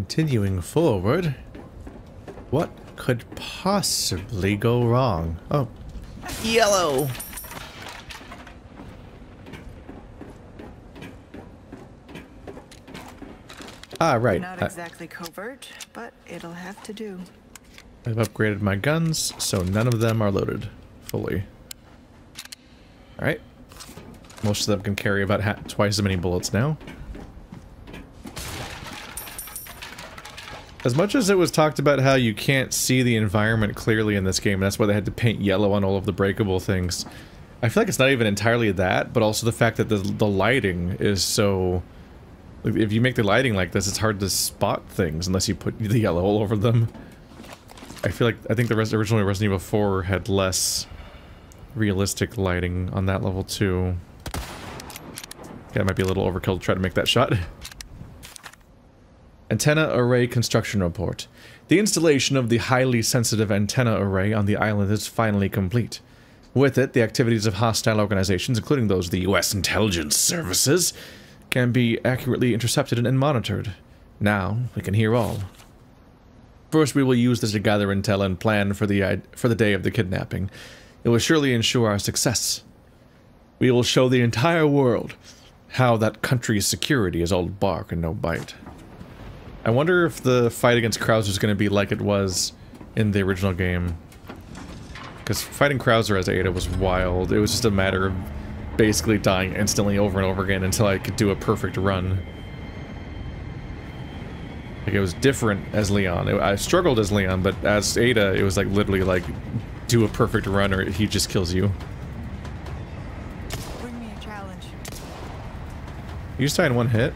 Continuing forward. What could possibly go wrong? Oh, yellow! Ah, right. Not exactly covert, but it'll have to do. I've upgraded my guns, so none of them are loaded fully. Alright. Most of them can carry about twice as many bullets now. As much as it was talked about how you can't see the environment clearly in this game, and that's why they had to paint yellow on all of the breakable things, I feel like it's not even entirely that, but also the fact that the lighting is so... If you make the lighting like this, it's hard to spot things unless you put the yellow all over them. I think the originally Resident Evil 4 had less realistic lighting on that level too. Yeah, it might be a little overkill to try to make that shot. Antenna Array Construction Report. The installation of the highly sensitive antenna array on the island is finally complete. With it, the activities of hostile organizations, including those of the US intelligence services, can be accurately intercepted and monitored. Now, we can hear all. First, we will use this to gather intel and plan for the day of the kidnapping. It will surely ensure our success. We will show the entire world how that country's security is all bark and no bite. I wonder if the fight against Krauser is going to be like it was in the original game. Because fighting Krauser as Ada was wild. It was just a matter of basically dying instantly over and over again until I could do a perfect run. Like, it was different as Leon. I struggled as Leon, but as Ada, it was like literally like, do a perfect run or he just kills you. Bring me a challenge. You just die in one hit?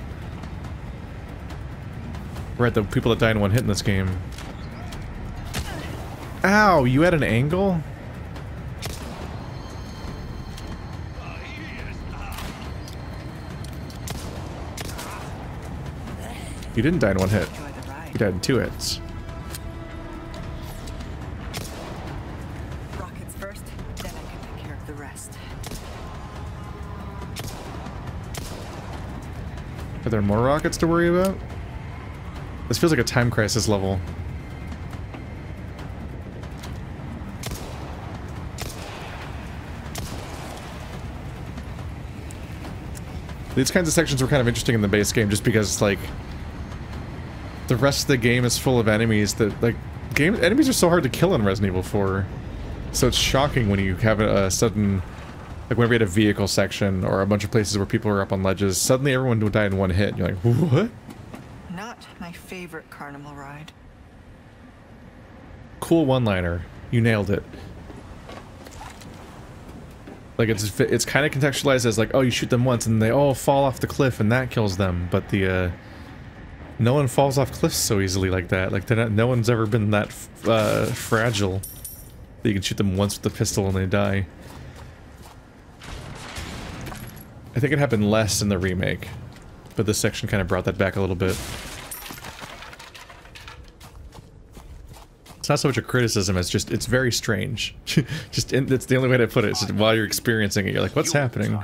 Right, the people that die in one hit in this game. Ow, you had an angle? You didn't die in one hit. You died in 2 hits. Rockets first, then I can take care of the rest. Are there more rockets to worry about? This feels like a Time Crisis level. These kinds of sections were kind of interesting in the base game just because, like, the rest of the game is full of enemies that, like, enemies are so hard to kill in Resident Evil 4. So it's shocking when you have a sudden, like whenever you had a vehicle section or a bunch of places where people are up on ledges, suddenly everyone would die in one hit and you're like, what? Not my favorite carnival ride. Cool one-liner. You nailed it. Like, it's kind of contextualized as like, oh, you shoot them once and they all fall off the cliff and that kills them, but the, no one falls off cliffs so easily like that. Like, no one's ever been that, fragile that you can shoot them once with the pistol and they die. I think it happened less in the remake, but this section kind of brought that back a little bit. It's not so much a criticism, it's just, it's very strange. It's the only way to put it. It's just while you're experiencing it, you're like, what's happening?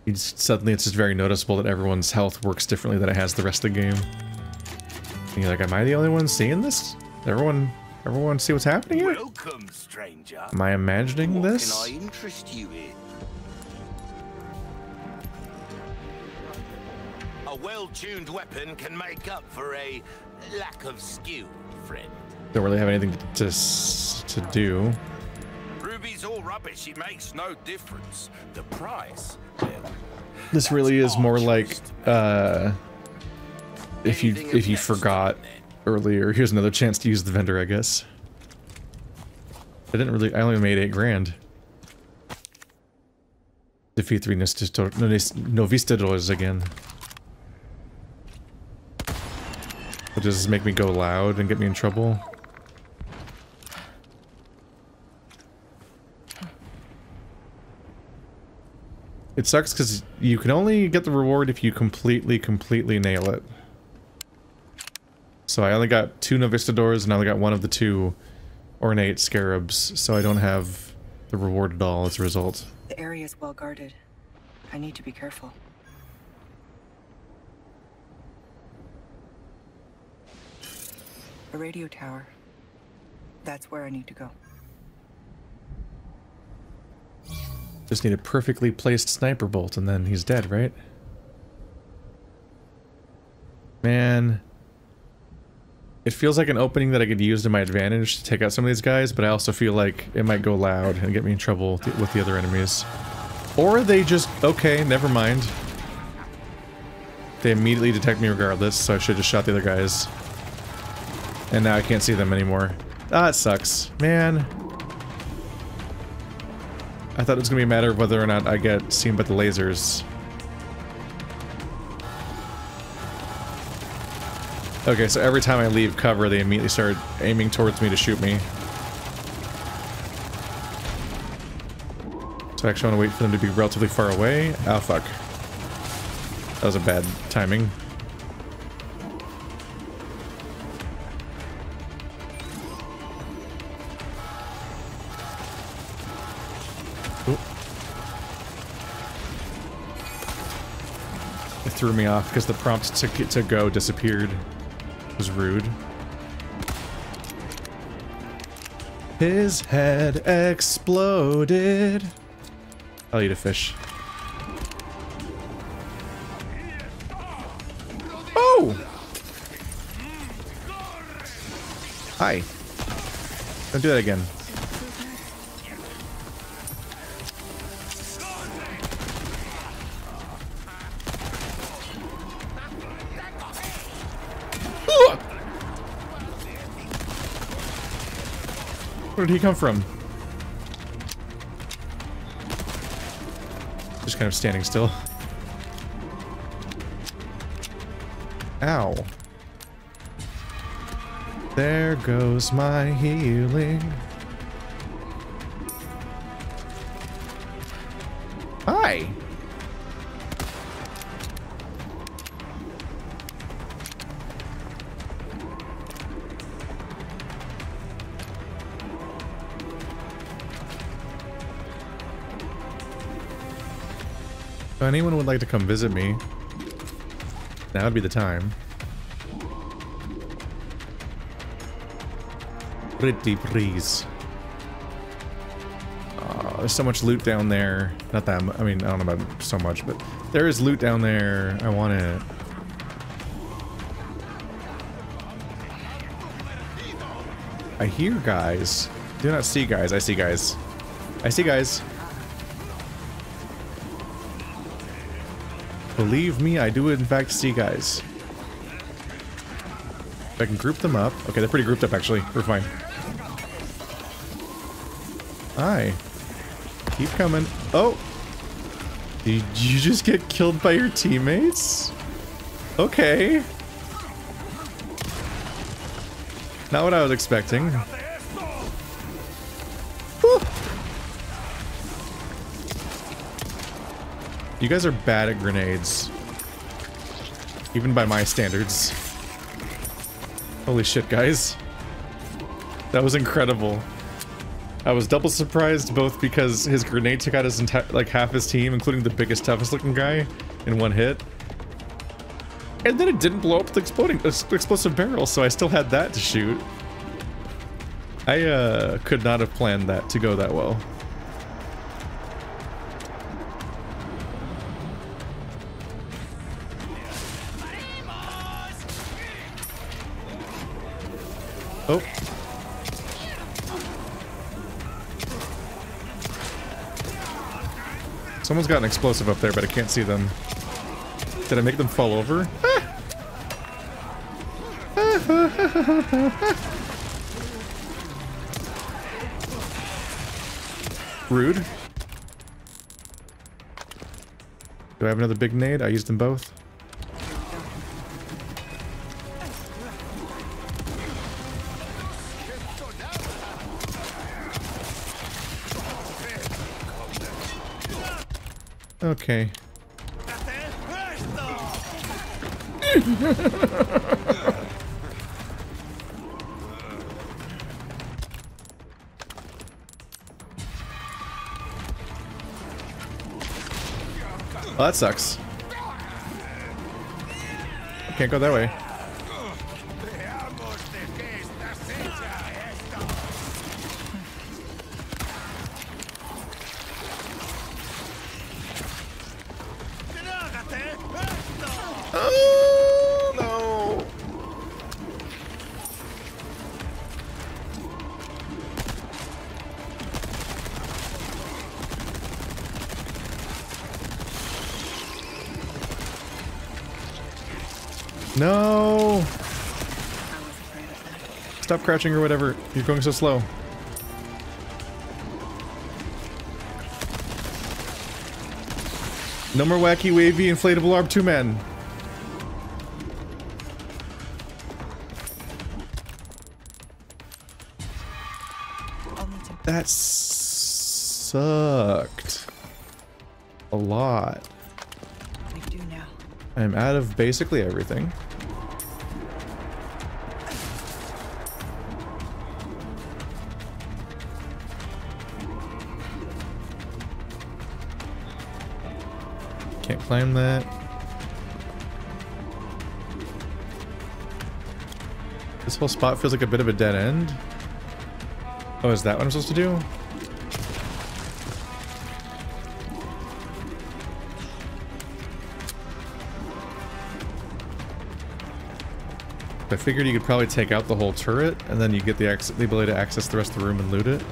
You just, suddenly it's just very noticeable that everyone's health works differently than it has the rest of the game. And you're like, am I the only one seeing this? Everyone see what's happening here? Welcome, stranger. Am I imagining this? What can I interest you in? A well-tuned weapon can make up for a lack of skill, friend. Don't really have anything to do. Ruby's all rubbish. It makes no difference. The price, well, This really is more like, if you forgot earlier, here's another chance to use the vendor, I guess. I only made 8 grand. Defeat 3 Novistadors again. Will just make me go loud and get me in trouble. It sucks because you can only get the reward if you completely nail it. So I only got 2 Novistadors and I only got 1 of the 2 ornate scarabs, so I don't have the reward at all as a result. The area is well guarded. I need to be careful. A radio tower. That's where I need to go. Just need a perfectly placed sniper bolt and then he's dead, right? Man. It feels like an opening that I could use to my advantage to take out some of these guys, but I also feel like it might go loud and get me in trouble with the other enemies. Or they just... okay, never mind. They immediately detect me regardless, so I should just shot the other guys. And now I can't see them anymore. Ah, it sucks. Man. I thought it was gonna be a matter of whether or not I get seen by the lasers. Okay, so every time I leave cover, they immediately start aiming towards me to shoot me. So I actually want to wait for them to be relatively far away. Oh, fuck. That was a bad timing. Ooh. It threw me off because the prompt to go disappeared. Was rude. His head exploded. I'll eat a fish. Oh! Hi. Don't do that again. Where did he come from? Just kind of standing still. Ow. There goes my healing. Hi. If anyone would like to come visit me, now would be the time. Pretty please. There's so much loot down there. Not that I mean, I don't know about so much, but there is loot down there. I want it. I hear guys. Do not see guys. I see guys. I see guys. Believe me, I do in fact see guys. If I can group them up. Okay, they're pretty grouped up actually. We're fine. Hi. Keep coming. Oh! Did you just get killed by your teammates? Okay. Not what I was expecting. Whew. You guys are bad at grenades. Even by my standards. Holy shit, guys. That was incredible. I was double surprised both because his grenade took out his like half his team, including the biggest, toughest looking guy, in one hit. And then it didn't blow up the explosive barrel, so I still had that to shoot. I could not have planned that to go that well. Oh. Someone's got an explosive up there, but I can't see them. Did I make them fall over? Rude. Do I have another big nade? I used them both. Okay. Well, that sucks. I can't go that way. No! I was afraid of that. Stop crouching or whatever. You're going so slow. No more wacky, wavy, inflatable arm 2 men. That sucked. A lot. We do now. I'm out of basically everything. Can't climb that. This whole spot feels like a bit of a dead end. Oh, is that what I'm supposed to do? I figured you could probably take out the whole turret, and then you get the ability to access the rest of the room and loot it.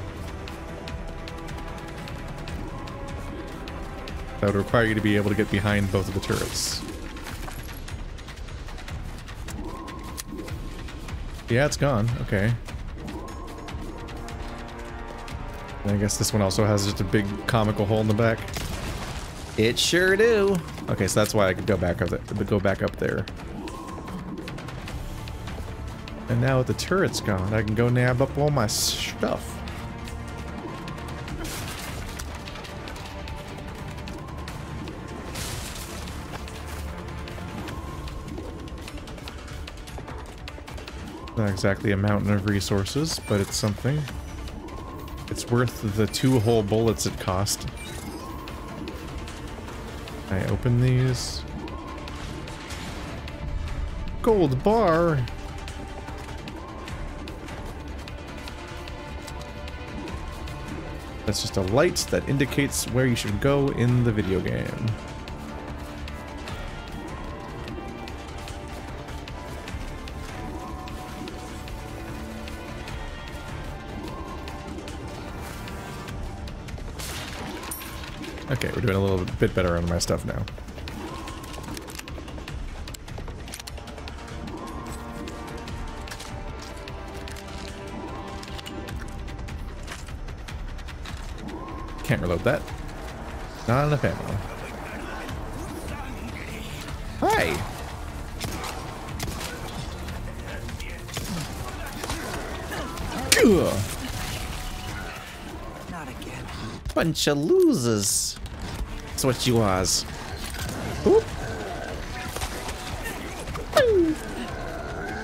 That would require you to be able to get behind both of the turrets. Yeah, it's gone. Okay. And I guess this one also has just a big comical hole in the back. It sure do. Okay, so that's why I could go back up there. And now that the turret's gone, I can go nab up all my stuff. Not exactly a mountain of resources, but it's something. It's worth the 2 whole bullets it cost. I open these. Gold bar! That's just a light that indicates where you should go in the video game. Okay, we're doing a little bit better on my stuff now. Can't reload that. Not enough ammo. Hi! Ugh. Not again. Bunch of losers. That's what you was. Oop.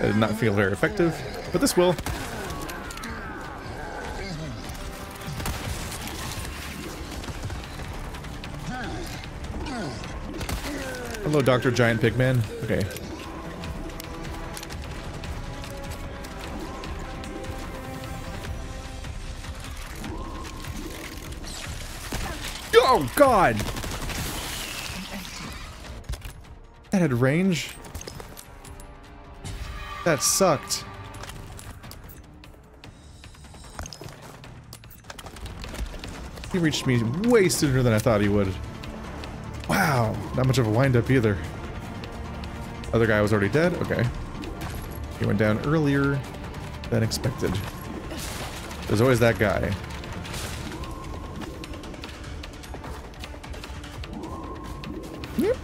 That did not feel very effective, but this will. Hello, Dr. Giant Pigman. Okay. Oh, God! That had range? That sucked. He reached me way sooner than I thought he would. Wow, not much of a wind-up either. Other guy was already dead? Okay. He went down earlier than expected. There's always that guy. Yep.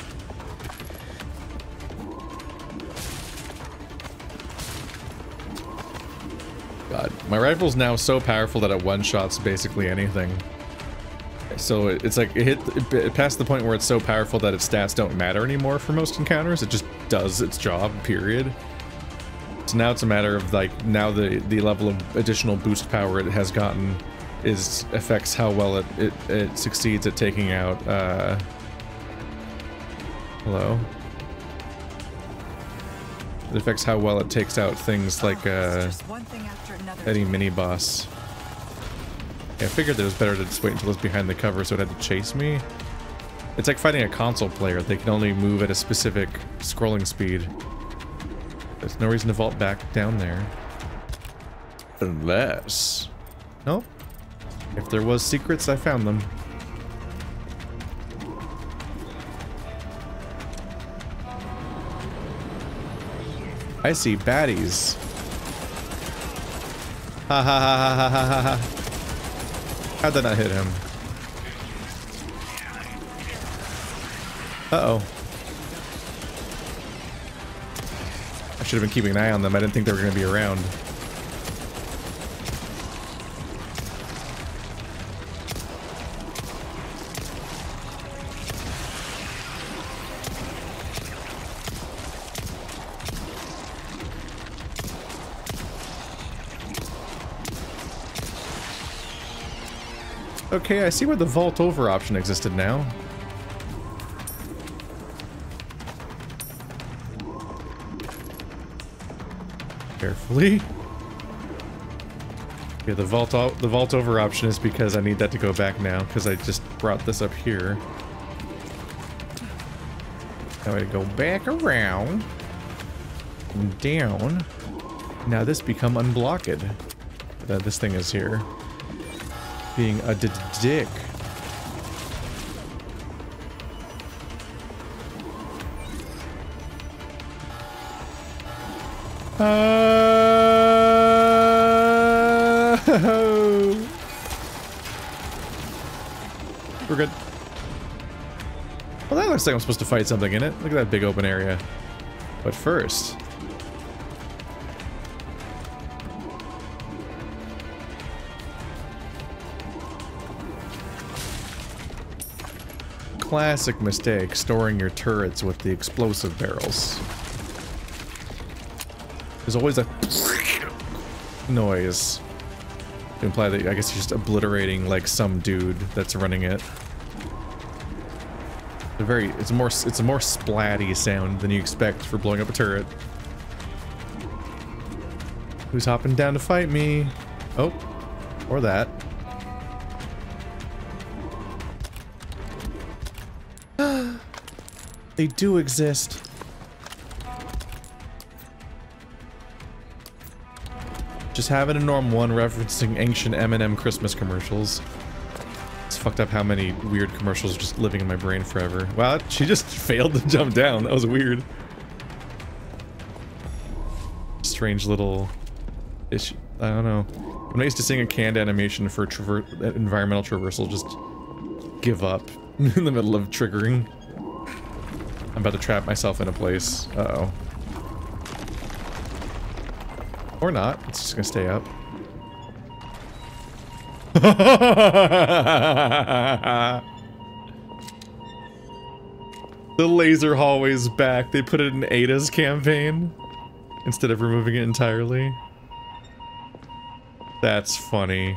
God, my rifle's now so powerful that it one-shots basically anything. So it's like it passed the point where it's so powerful that its stats don't matter anymore for most encounters. It just does its job, period. So now it's a matter of like, now the level of additional boost power it has gotten affects how well it succeeds at taking out hello? It affects how well it takes out things like any mini-boss. Yeah, I figured that it was better to just wait until it's behind the cover so it had to chase me. It's like fighting a console player. They can only move at a specific scrolling speed. There's no reason to vault back down there. Unless... Nope. If there was secrets, I found them. I see baddies. Ha ha ha ha ha ha ha. How'd that not hit him? Uh-oh. I should have been keeping an eye on them. I didn't think they were going to be around. Okay, I see where the vault over option existed now. Carefully. Yeah, the vault over option is because I need that to go back now, because I just brought this up here. Now I go back around and down. Now this become unblocked. This thing is here. Being a dick. We're good. Well, that looks like I'm supposed to fight something in it. Look at that big open area. But first... classic mistake, storing your turrets with the explosive barrels. There's always a noise to imply that I guess you're just obliterating like some dude that's running it. It's a more splatty sound than you expect for blowing up a turret. Who's hopping down to fight me? Oh, or that. They do exist. Just having a norm one referencing ancient M&M Christmas commercials. It's fucked up how many weird commercials are just living in my brain forever. Wow, she just failed to jump down. That was weird. Strange little issue. I don't know. I'm used to seeing a canned animation for environmental traversal just give up in the middle of triggering. I'm about to trap myself in a place. Uh-oh. Or not. It's just gonna stay up. The laser hallway's back. They put it in Ada's campaign instead of removing it entirely. That's funny.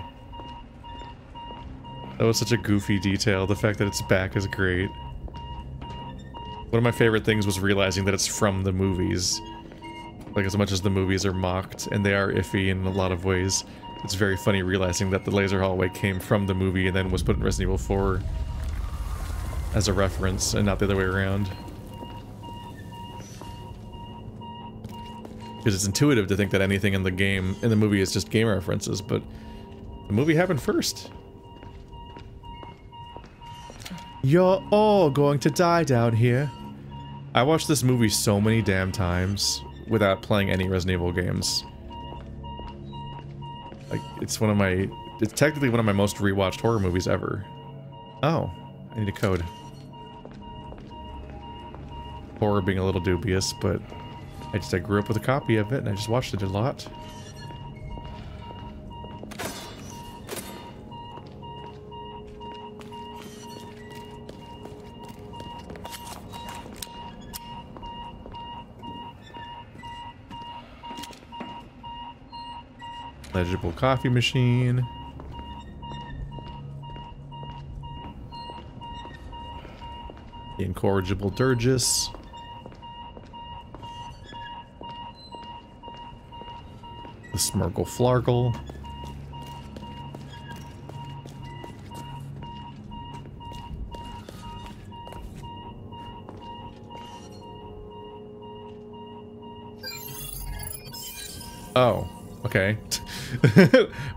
That was such a goofy detail. The fact that it's back is great. One of my favorite things was realizing that it's from the movies. Like, as much as the movies are mocked, and they are iffy in a lot of ways, it's very funny realizing that the laser hallway came from the movie and then was put in Resident Evil 4 as a reference, and not the other way around. Because it's intuitive to think that anything in the movie is just game references, but the movie happened first. You're all going to die down here. I watched this movie so many damn times without playing any Resident Evil games. Like, it's technically one of my most rewatched horror movies ever. Oh, I need a code. Horror being a little dubious, but I grew up with a copy of it and I just watched it a lot. Legible coffee machine. The incorrigible Durgis. The Smurgle Flargle. Oh, okay.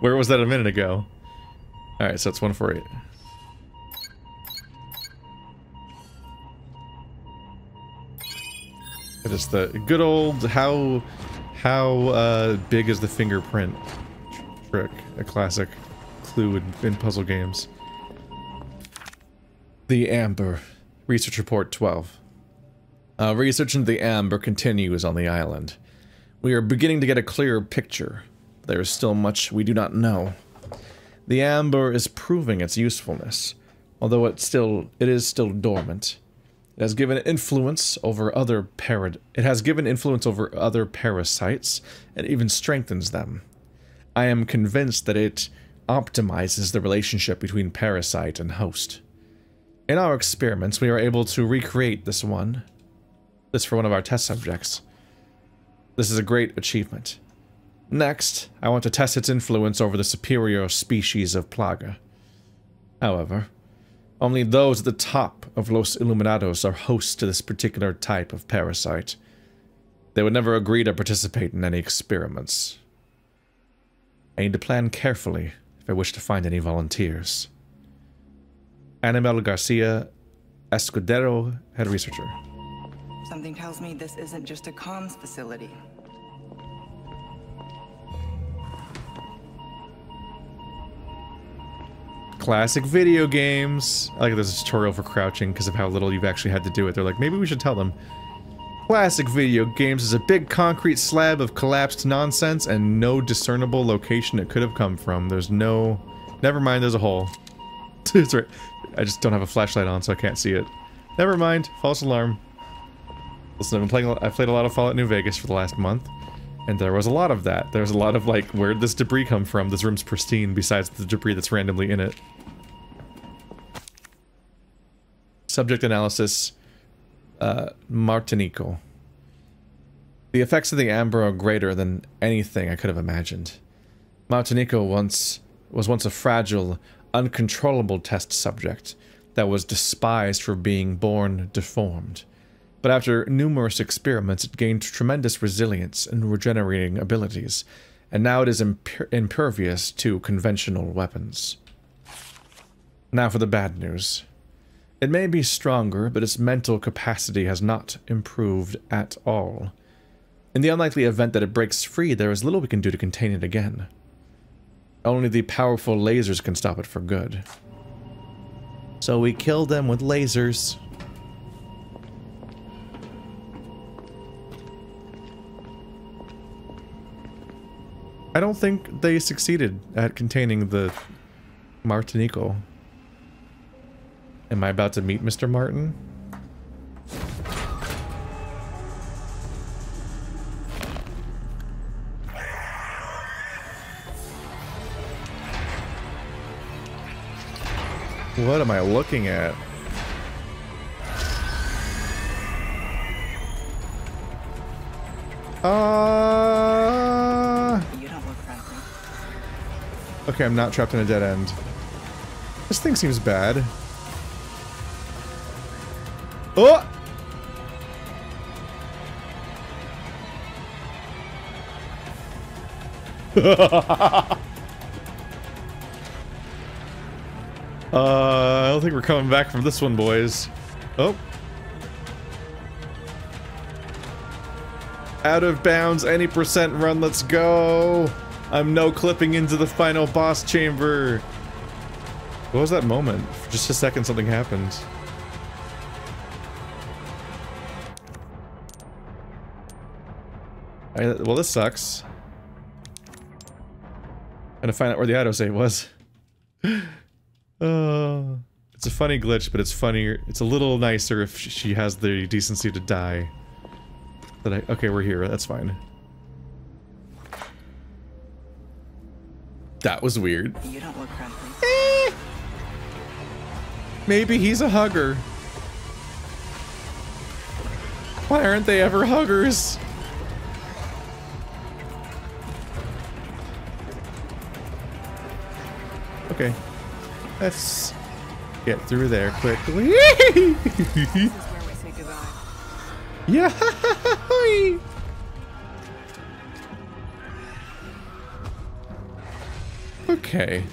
Where was that a minute ago? Alright, so it's 148. Just the good old how big is the fingerprint trick, a classic clue in puzzle games. The Amber, Research Report 12. Research into the Amber continues on the island. We are beginning to get a clearer picture. There is still much we do not know. The Amber is proving its usefulness, although it is still dormant. It has given influence over other parasites and even strengthens them. I am convinced that it optimizes the relationship between parasite and host. In our experiments, we are able to recreate this for one of our test subjects. This is a great achievement. Next, I want to test its influence over the superior species of Plaga. However, only those at the top of Los Illuminados are hosts to this particular type of parasite. They would never agree to participate in any experiments. I need to plan carefully if I wish to find any volunteers. Anabel Garcia Escudero, head researcher. Something tells me this isn't just a comms facility. Classic video games. I like this tutorial for crouching because of how little you've actually had to do it. They're like, maybe we should tell them. Classic video games is a big concrete slab of collapsed nonsense and no discernible location it could have come from. There's no... Never mind, there's a hole. That's right. I just don't have a flashlight on, so I can't see it. Never mind. False alarm. Listen, I've played a lot of Fallout New Vegas for the last month, and there was a lot of that. There's a lot of, like, where'd this debris come from? This room's pristine, besides the debris that's randomly in it. Subject analysis, Martinico. The effects of the Amber are greater than anything I could have imagined. Martinico was once a fragile, uncontrollable test subject that was despised for being born deformed. But after numerous experiments, it gained tremendous resilience and regenerating abilities, and now it is impervious to conventional weapons. Now for the bad news. It may be stronger, but its mental capacity has not improved at all. In the unlikely event that it breaks free, there is little we can do to contain it again. Only the powerful lasers can stop it for good. So we kill them with lasers. I don't think they succeeded at containing the Martinico. Am I about to meet Mr. Martin? What am I looking at? You don't look friendly. Okay, I'm not trapped in a dead end. This thing seems bad. Oh! I don't think we're coming back from this one, boys. Oh. Out of bounds, any percent run, let's go! I'm no clipping into the final boss chamber. What was that moment? For just a second, something happened. Well, this sucks. Gonna find out where the autosave was. It's a funny glitch, but it's funnier. It's a little nicer if she has the decency to die. Okay, we're here. That's fine. That was weird. You don't look friendly. Maybe he's a hugger. Why aren't they ever huggers? Okay, let's get through there quickly. This is where we say goodbye. Yeah. Okay.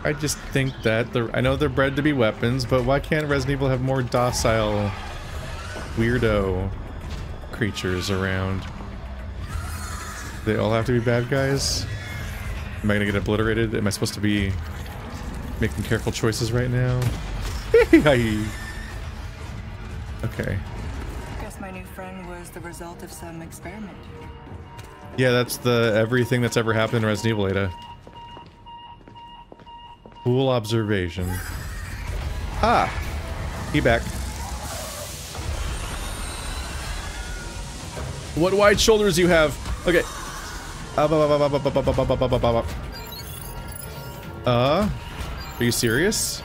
I just think that I know they're bred to be weapons, but why can't Resident Evil have more docile, weirdo creatures around? They all have to be bad guys? Am I gonna get obliterated? Am I supposed to be making careful choices right now? Okay. Guess my new friend was the result of some experiment. Yeah, that's everything that's ever happened in Resident Evil, Ada. Cool observation. Ah! He back. What wide shoulders you have? Okay. Are you serious?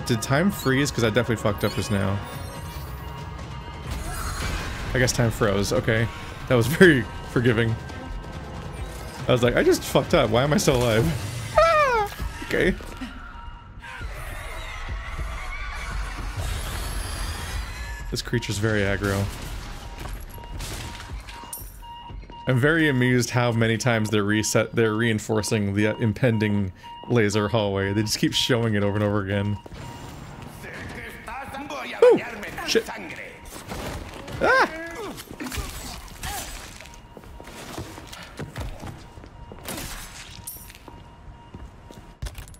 Did time freeze? Because I definitely fucked up just now. I guess time froze. Okay. That was very forgiving. I was like, I just fucked up. Why am I still alive? Ah! Okay. This creature's very aggro. I'm very amused how many times they're reinforcing the impending laser hallway. They just keep showing it over and over again. Ooh, shit. Ah!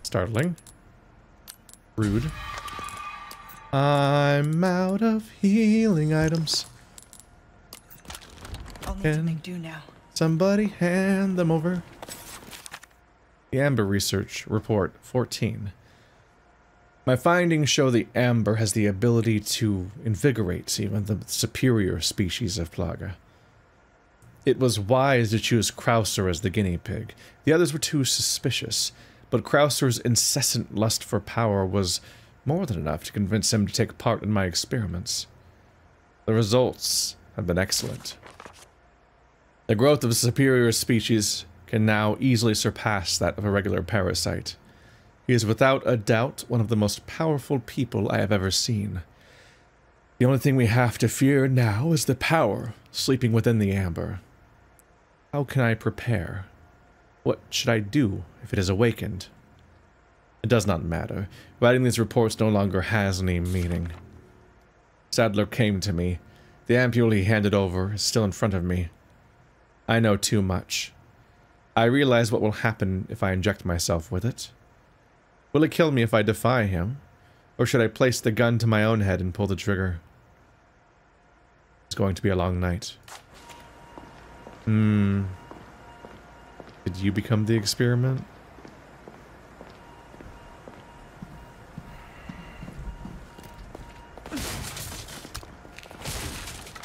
Startling. Rude. I'm out of healing items. I'll need to make do now. Somebody hand them over. The Amber Research Report 14. My findings show the Amber has the ability to invigorate even the superior species of Plaga. It was wise to choose Krauser as the guinea pig. The others were too suspicious, but Krauser's incessant lust for power was more than enough to convince him to take part in my experiments. The results have been excellent. The growth of a superior species can now easily surpass that of a regular parasite. He is without a doubt one of the most powerful people I have ever seen. The only thing we have to fear now is the power sleeping within the Amber. How can I prepare? What should I do if it is awakened? It does not matter. Writing these reports no longer has any meaning. Sadler came to me. The ampule he handed over is still in front of me. I know too much. I realize what will happen if I inject myself with it. Will it kill me if I defy him? Or should I place the gun to my own head and pull the trigger? It's going to be a long night. Did you become the experiment?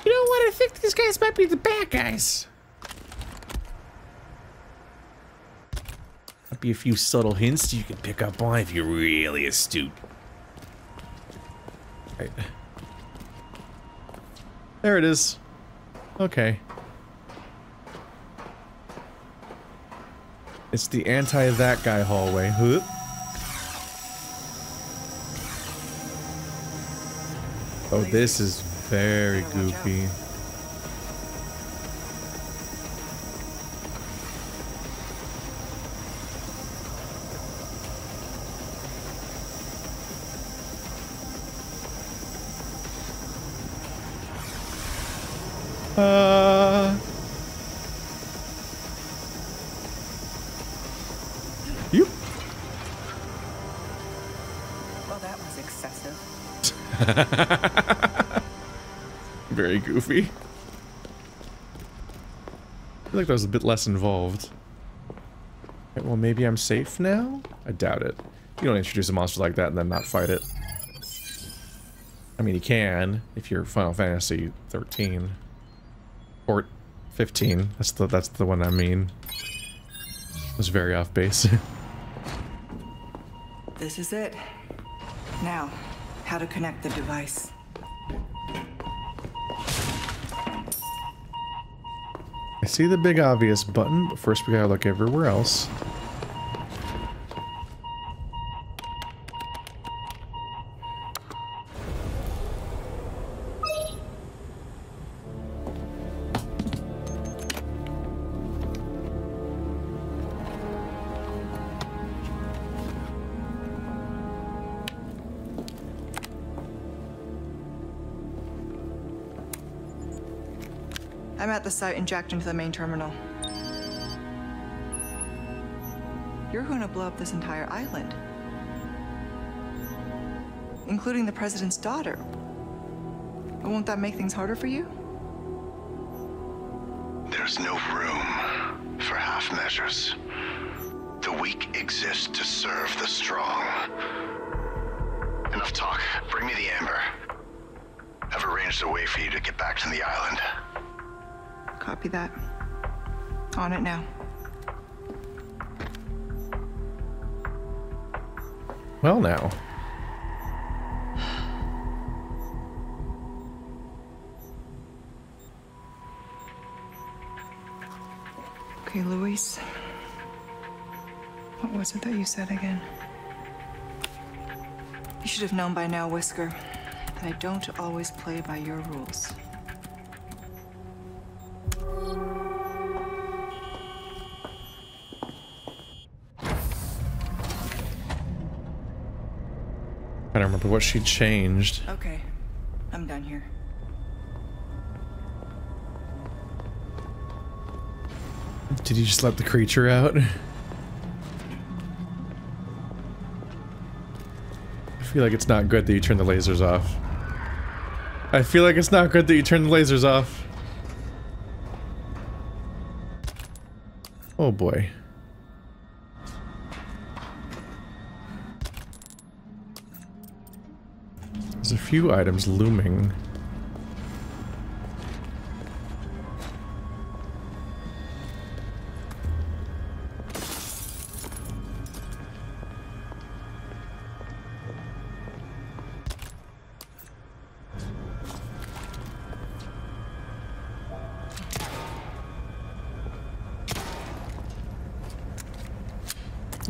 You know what? I think these guys might be the bad guys. Might be a few subtle hints you can pick up on if you're really astute. Right. There it is. Okay. It's the anti-that guy hallway. Huh? Oh, this is very goofy. You? Well, that was excessive. Very goofy. I feel like that was a bit less involved. Okay, well, maybe I'm safe now? I doubt it. You don't introduce a monster like that and then not fight it. I mean, you can if you're Final Fantasy 13 or 15. That's the one I mean. It was very off base. This is it. Now, how to connect the device. I see the big obvious button, but first we gotta look everywhere else. I'm at the site and jacked into the main terminal. You're going to blow up this entire island, including the president's daughter. Won't that make things harder for you? There's no room for half measures. The weak exist to serve the strong. Enough talk. Bring me the amber. I've arranged a way for you to get back to the island. Copy that. On it now. Well, now. Okay, Luis. What was it that you said again? You should have known by now, Whisker, that I don't always play by your rules. I don't remember what she changed. Okay, I'm done here. Did you just let the creature out? I feel like it's not good that you turn the lasers off. I feel like it's not good that you turn the lasers off. Oh boy. There's a few items looming.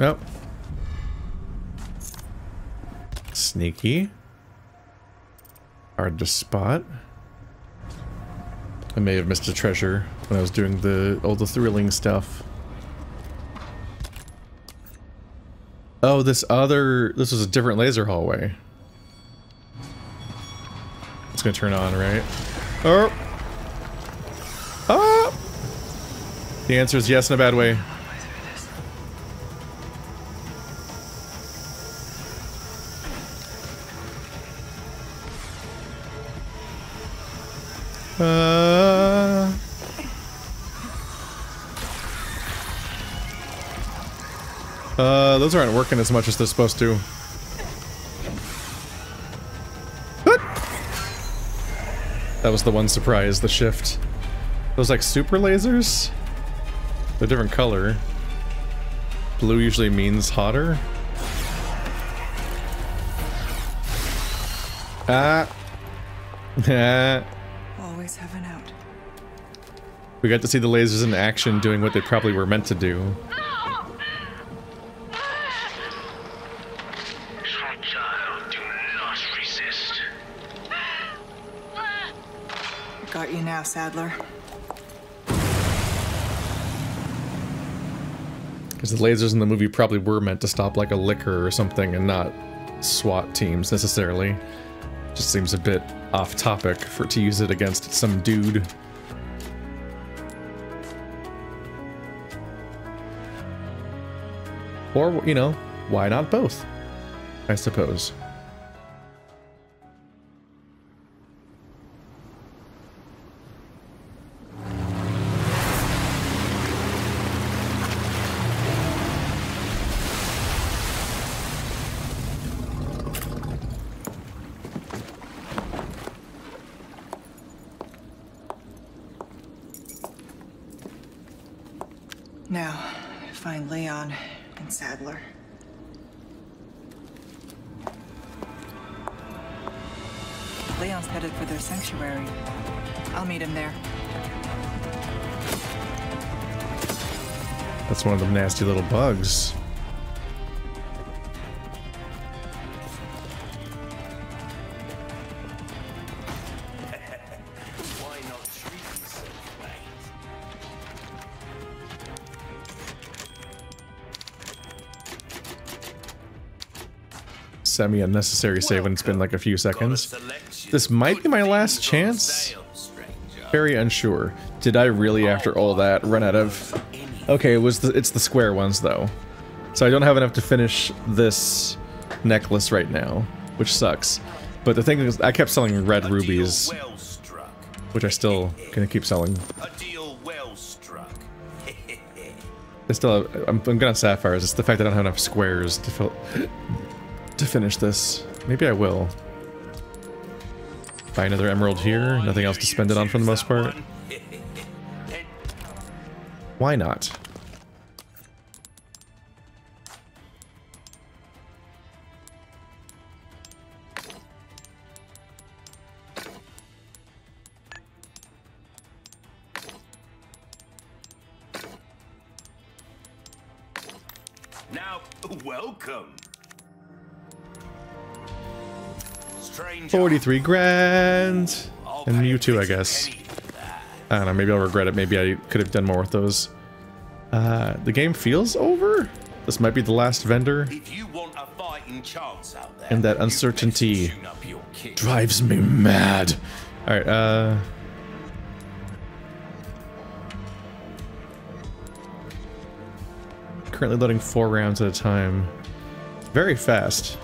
Nope. Sneaky. Hard to spot. I may have missed a treasure when I was doing all the thrilling stuff. Oh, this was a different laser hallway. It's gonna turn on, right? Oh! Oh! The answer is yes in a bad way. Those aren't working as much as they're supposed to. What? That was the one surprise, the shift. Those like super lasers? They're a different color. Blue usually means hotter. Ah. Always have an out. We got to see the lasers in action doing what they probably were meant to do. Child, do not resist. Got you now, Sadler. Because the lasers in the movie probably were meant to stop like a licker or something and not SWAT teams necessarily. Just seems a bit off topic to use it against some dude. Or, you know, why not both? I suppose. Now, find Leon and Sadler. Leon's headed for their sanctuary. I'll meet him there. That's one of them nasty little bugs. Why not treat yourself, mate? Semi-unnecessary save when it's been like a few seconds. This might be my last chance. Very unsure. Did I really, after all that, run out of... Okay, it's the square ones, though. So I don't have enough to finish this necklace right now, which sucks. But the thing is, I kept selling red rubies, which I still gonna keep selling. I still have, I'm gonna sapphires. It's the fact that I don't have enough squares to finish this. Maybe I will. Buy another emerald here. Nothing else to spend it on for the most part. Why not? Now, welcome. Stranger. 43 grand! And you too, I guess. I don't know, maybe I'll regret it. Maybe I could have done more with those. The game feels over? This might be the last vendor. If you want a fighting chance out there, And that uncertainty drives me mad. Alright, currently loading 4 rounds at a time. Very fast.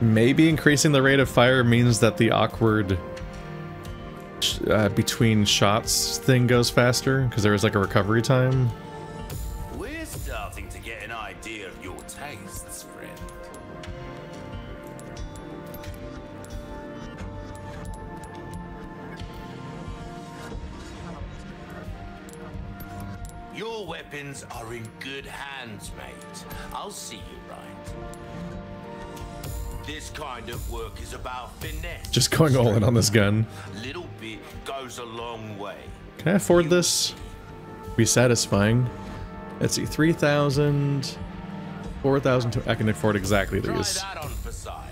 Maybe increasing the rate of fire means that the awkward between shots thing goes faster, because there is like a recovery time. We're starting to get an idea of your tastes, friend. Your weapons are in good hands, mate. I'll see you right. This kind of work is about finesse. Just going all in on this gun. Little bit goes a long way. Can I afford this? Be satisfying. Let's see, 3,000, 4,000. I can afford exactly these. Try that on for size.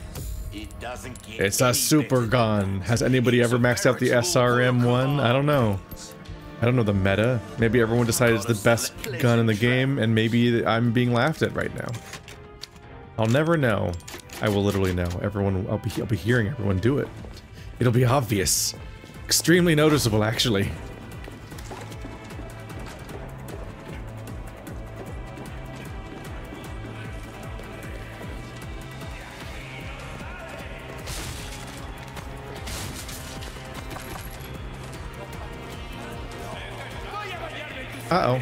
It doesn't get It's a any super better gun. than Has anybody It's ever a maxed out the veritable SRM one? I don't know. I don't know the meta. Maybe everyone decided it's the best gun in the game, and maybe I'm being laughed at right now. I'll never know. I will literally know. Everyone, I'll be hearing everyone do it. It'll be obvious. Extremely noticeable, actually. Uh-oh.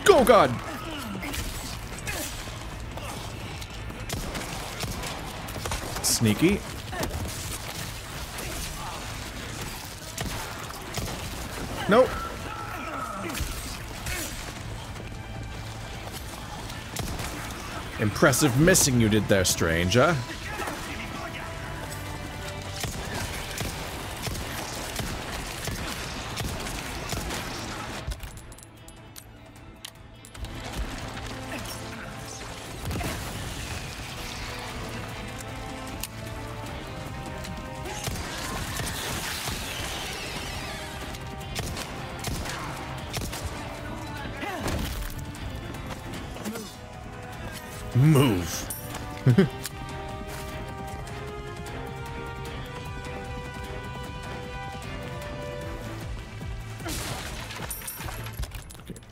Oh, God! Sneaky. Nope. Impressive missing you did there, stranger. Move. Okay,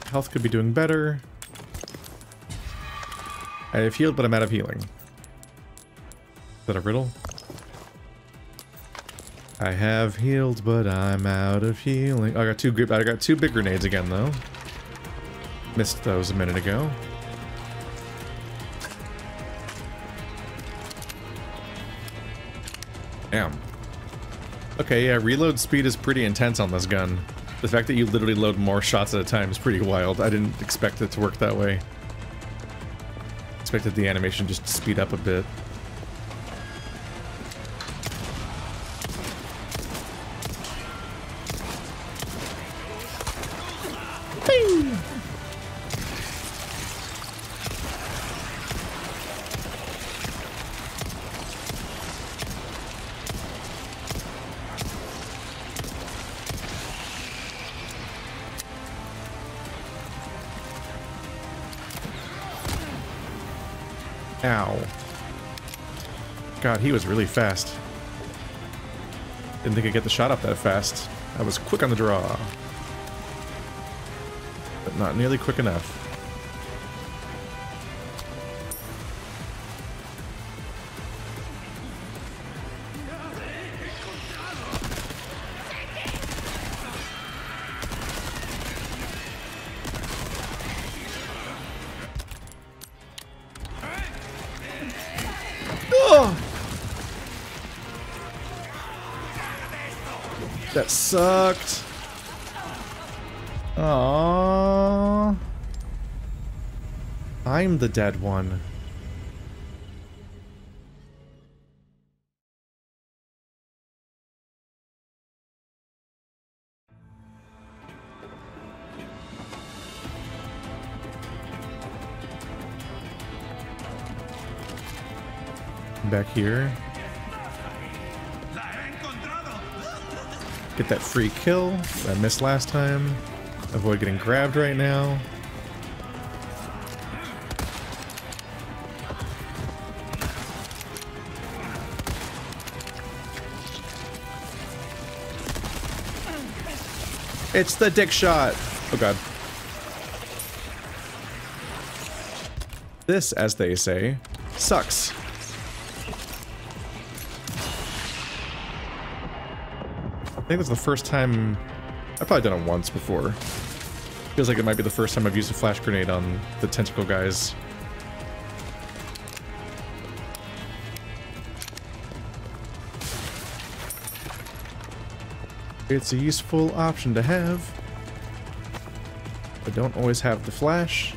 health could be doing better. I have healed, but I'm out of healing. Is that a riddle? I have healed, but I'm out of healing. Oh, I got two big grenades again, though. Missed those a minute ago. Damn. Okay, yeah, reload speed is pretty intense on this gun. The fact that you literally load more shots at a time is pretty wild. I didn't expect it to work that way. Expected the animation just to speed up a bit. Bing! Ow. God, he was really fast. Didn't think I'd get the shot up that fast. I was quick on the draw. But not nearly quick enough. That sucked. Aww. I'm the dead one. Back here. Get that free kill that I missed last time. Avoid getting grabbed right now. It's the dick shot! Oh god. This, as they say, sucks. I think that's the first time... I've probably done it once before. Feels like it might be the first time I've used a flash grenade on the tentacle guys. It's a useful option to have. I don't always have the flash,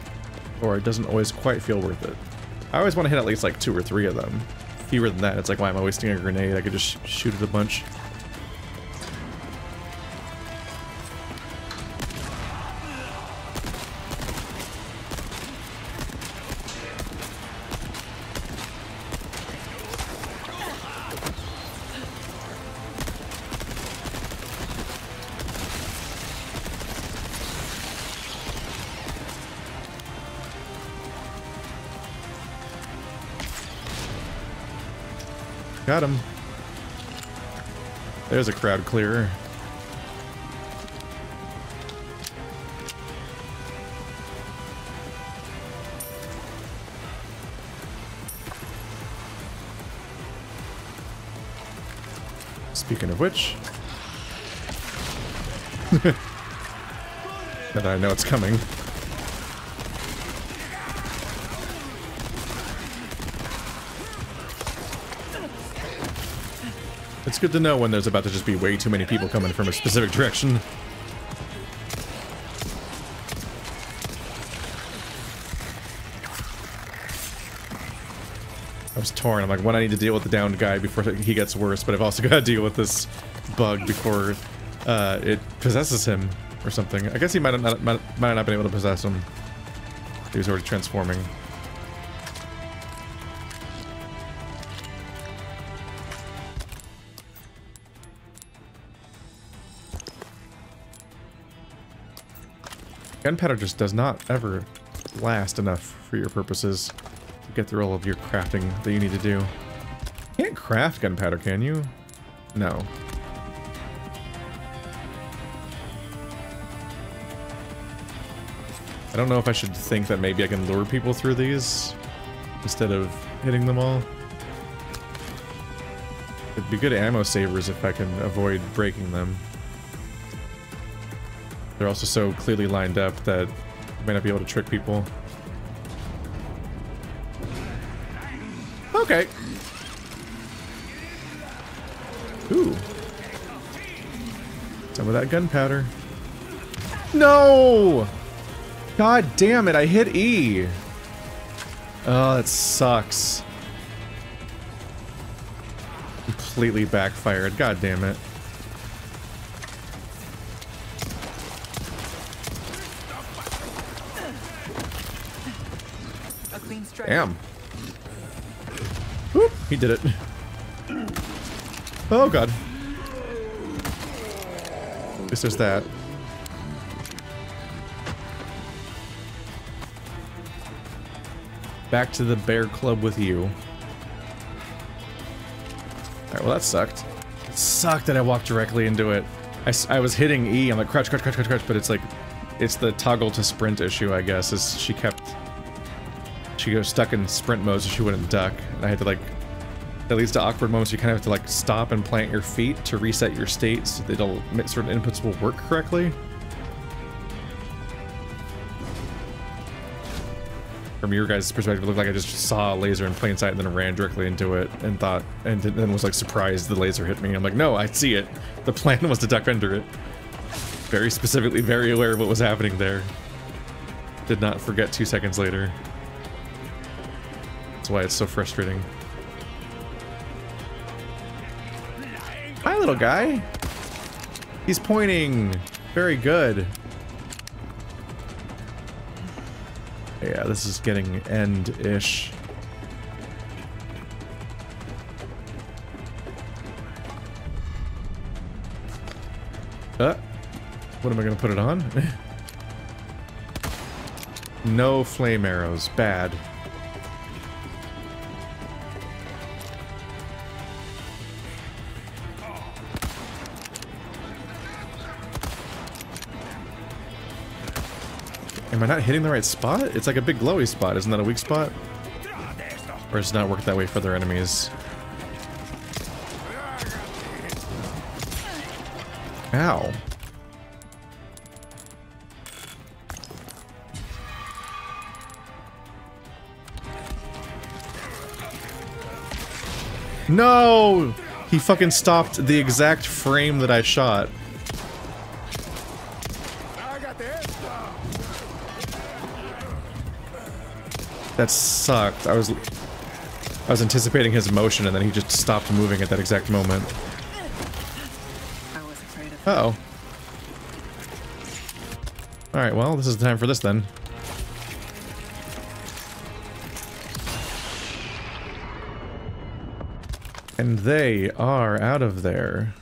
or it doesn't always quite feel worth it. I always want to hit at least like 2 or 3 of them. Fewer than that, it's like, why am I wasting a grenade? I could just shoot it a bunch. Got him. There's a crowd clearer. Speaking of which... now that I know it's coming. It's good to know when there's about to just be way too many people coming from a specific direction. I was torn. I'm like, when I need to deal with the downed guy before he gets worse, but I've also got to deal with this bug before it possesses him or something. I guess he might not been able to possess him. He was already transforming. Gunpowder just does not ever last enough for your purposes to get through all of your crafting that you need to do. You can't craft gunpowder, can you? No. I don't know if I should think that maybe I can lure people through these instead of hitting them all. It'd be good ammo savers if I can avoid breaking them. They're also so clearly lined up that you might not be able to trick people. Okay. Ooh. Some of that gunpowder. No! God damn it, I hit E. Oh, that sucks. Completely backfired. God damn it. Damn. Whoop, he did it. Oh god. At least there's that. Back to the bear club with you. Alright, well that sucked. It sucked that I walked directly into it. I was hitting E, I'm like crouch, crouch, crouch, crouch, crouch, but it's like, it's the toggle to sprint issue, I guess, is she goes stuck in sprint mode so she wouldn't duck, and I had to like, that leads to awkward moments. You kind of have to like stop and plant your feet to reset your state so that certain inputs will work correctly. From your guys' perspective, it looked like I just saw a laser in plain sight and then ran directly into it and thought, and then was like surprised the laser hit me. I'm like, no, I see it. The plan was to duck under it. Very specifically, very aware of what was happening there. Did not forget 2 seconds later. That's why it's so frustrating. Hi, little guy. He's pointing. Very good. Yeah, this is getting end-ish. What am I gonna put it on? No flame arrows. Bad. Am I not hitting the right spot? It's like a big glowy spot. Isn't that a weak spot? Or does it not work that way for their enemies? Ow. No! He fucking stopped the exact frame that I shot. That sucked. I was anticipating his motion and then he just stopped moving at that exact moment. Uh-oh. Alright, well, this is the time for this then. And they are out of there.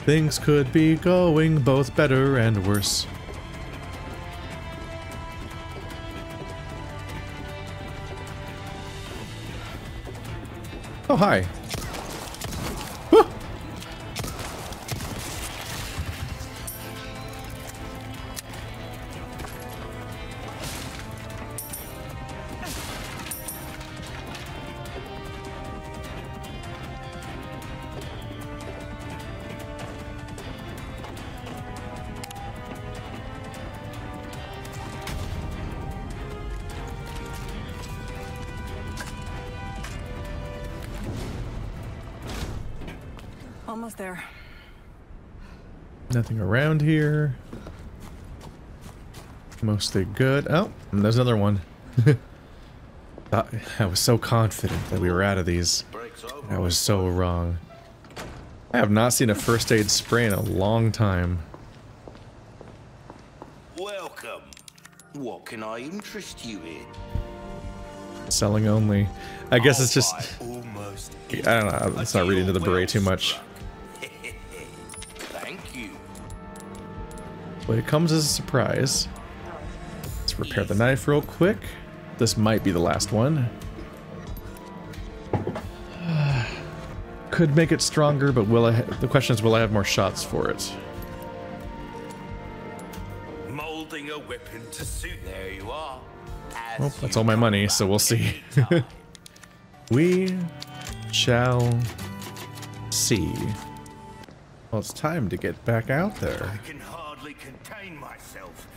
Things could be going both better and worse. Oh, hi. Woo! Almost there. Nothing around here. Mostly good. Oh, and there's another one. I was so confident that we were out of these. I was so wrong. I have not seen a first aid spray in a long time. Welcome. What can I interest you in? Selling only. I guess it's just... I don't know, let's not read into the beret too much. Thank you. But it comes as a surprise. Let's repair the knife real quick. This might be the last one. Could make it stronger, but will I the question is, will I have more shots for it? Molding a weapon to suit. There you are. Well, that's all my money, so we'll see. We shall see. Well, it's time to get back out there. I can hardly contain myself.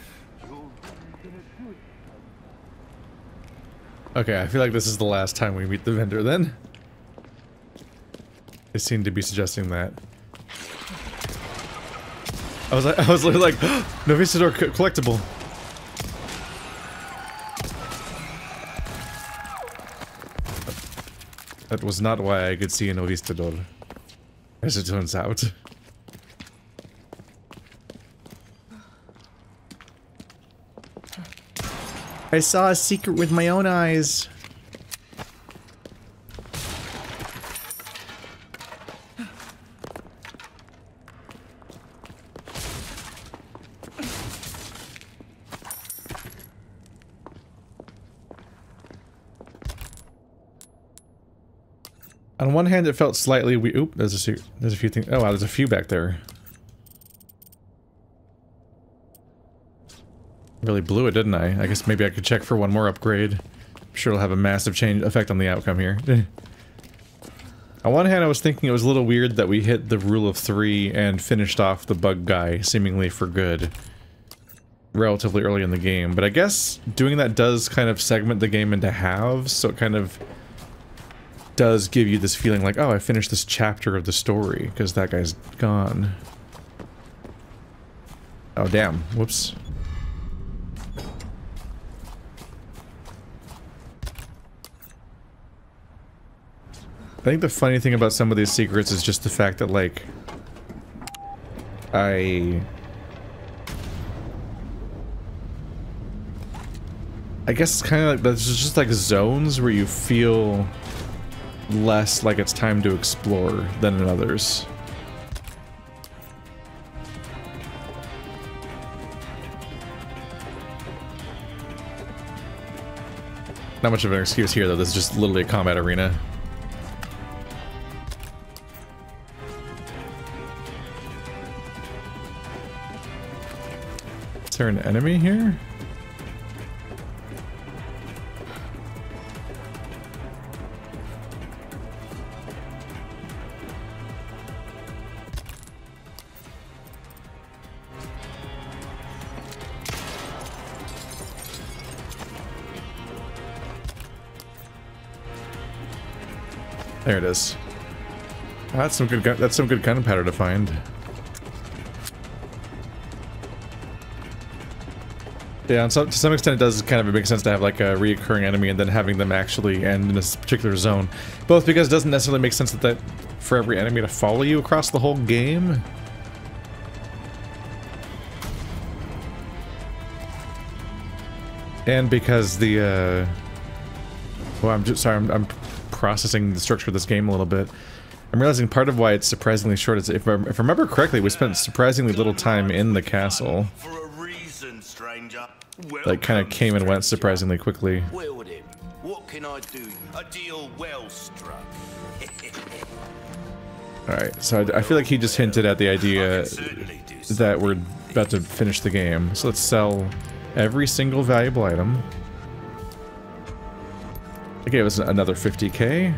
Okay, I feel like this is the last time we meet the vendor then. They seem to be suggesting that. I was literally like, no Vistador collectible. That was not why I could see an Novistador, as it turns out. I saw a secret with my own eyes. On one hand, it felt slightly oop, there's a few things. Oh wow, there's a few back there. Really blew it, didn't I? I guess maybe I could check for one more upgrade. I'm sure it'll have a massive effect on the outcome here. On one hand, I was thinking it was a little weird that we hit the rule of 3 and finished off the bug guy, seemingly for good, relatively early in the game. But I guess doing that does kind of segment the game into halves, so it kind of does give you this feeling like, oh, I finished this chapter of the story, because that guy's gone. Oh, damn. Whoops. I think the funny thing about some of these secrets is just the fact that, like, I guess it's kind of like, there's just like zones where you feel less like it's time to explore than in others. Not much of an excuse here, though. This is just literally a combat arena. Is there an enemy here? There it is. That's some good gunpowder to find. Yeah, to some extent it does kind of make sense to have like a reoccurring enemy and then having them actually end in this particular zone. Both because it doesn't necessarily make sense that for every enemy to follow you across the whole game. And because the, well, I'm processing the structure of this game a little bit. I'm realizing part of why it's surprisingly short is, if I remember correctly, we spent surprisingly little time in the castle. Like, kind of came and went surprisingly quickly. Well then, what can I do? A deal well struck. Alright, so I feel like he just hinted at the idea that we're about to finish the game. So let's sell every single valuable item. It gave us another 50k.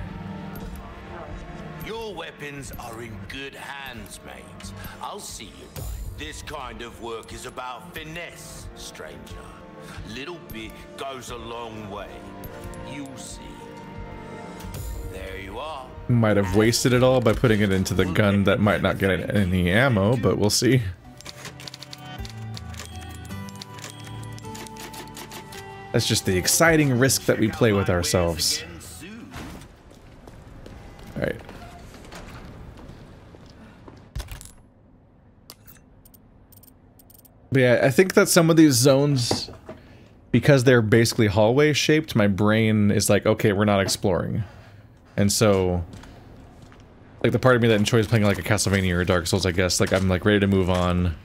Your weapons are in good hands, mate. I'll see you right. This kind of work is about finesse, stranger. Little bit goes a long way. You'll see. There you are. Might have wasted it all by putting it into the gun that might not get any ammo, but we'll see. That's just the exciting risk that we play with ourselves. Alright. But yeah, I think that some of these zones, because they're basically hallway shaped, my brain is like, okay, we're not exploring. And so, like, the part of me that enjoys playing like a Castlevania or a Dark Souls, I guess, like, I'm like ready to move on.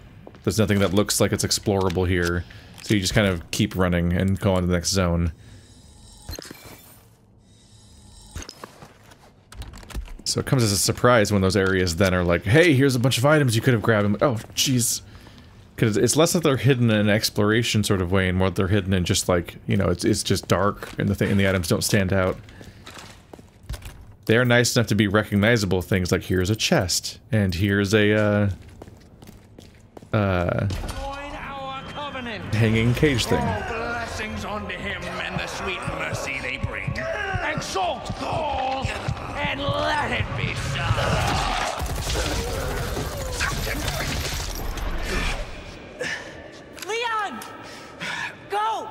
There's nothing that looks like it's explorable here. So you just kind of keep running and go on to the next zone. So it comes as a surprise when those areas then are like, hey, here's a bunch of items you could have grabbed. I'm like, oh, jeez. Because it's less that they're hidden in an exploration sort of way, and more that they're hidden in just like, you know, it's just dark, and the items don't stand out. They are nice enough to be recognizable things, like here's a chest, and here's a, hanging cage thing. All blessings unto him and the sweet mercy they bring. Exalt all, and let it be so. Leon! Go!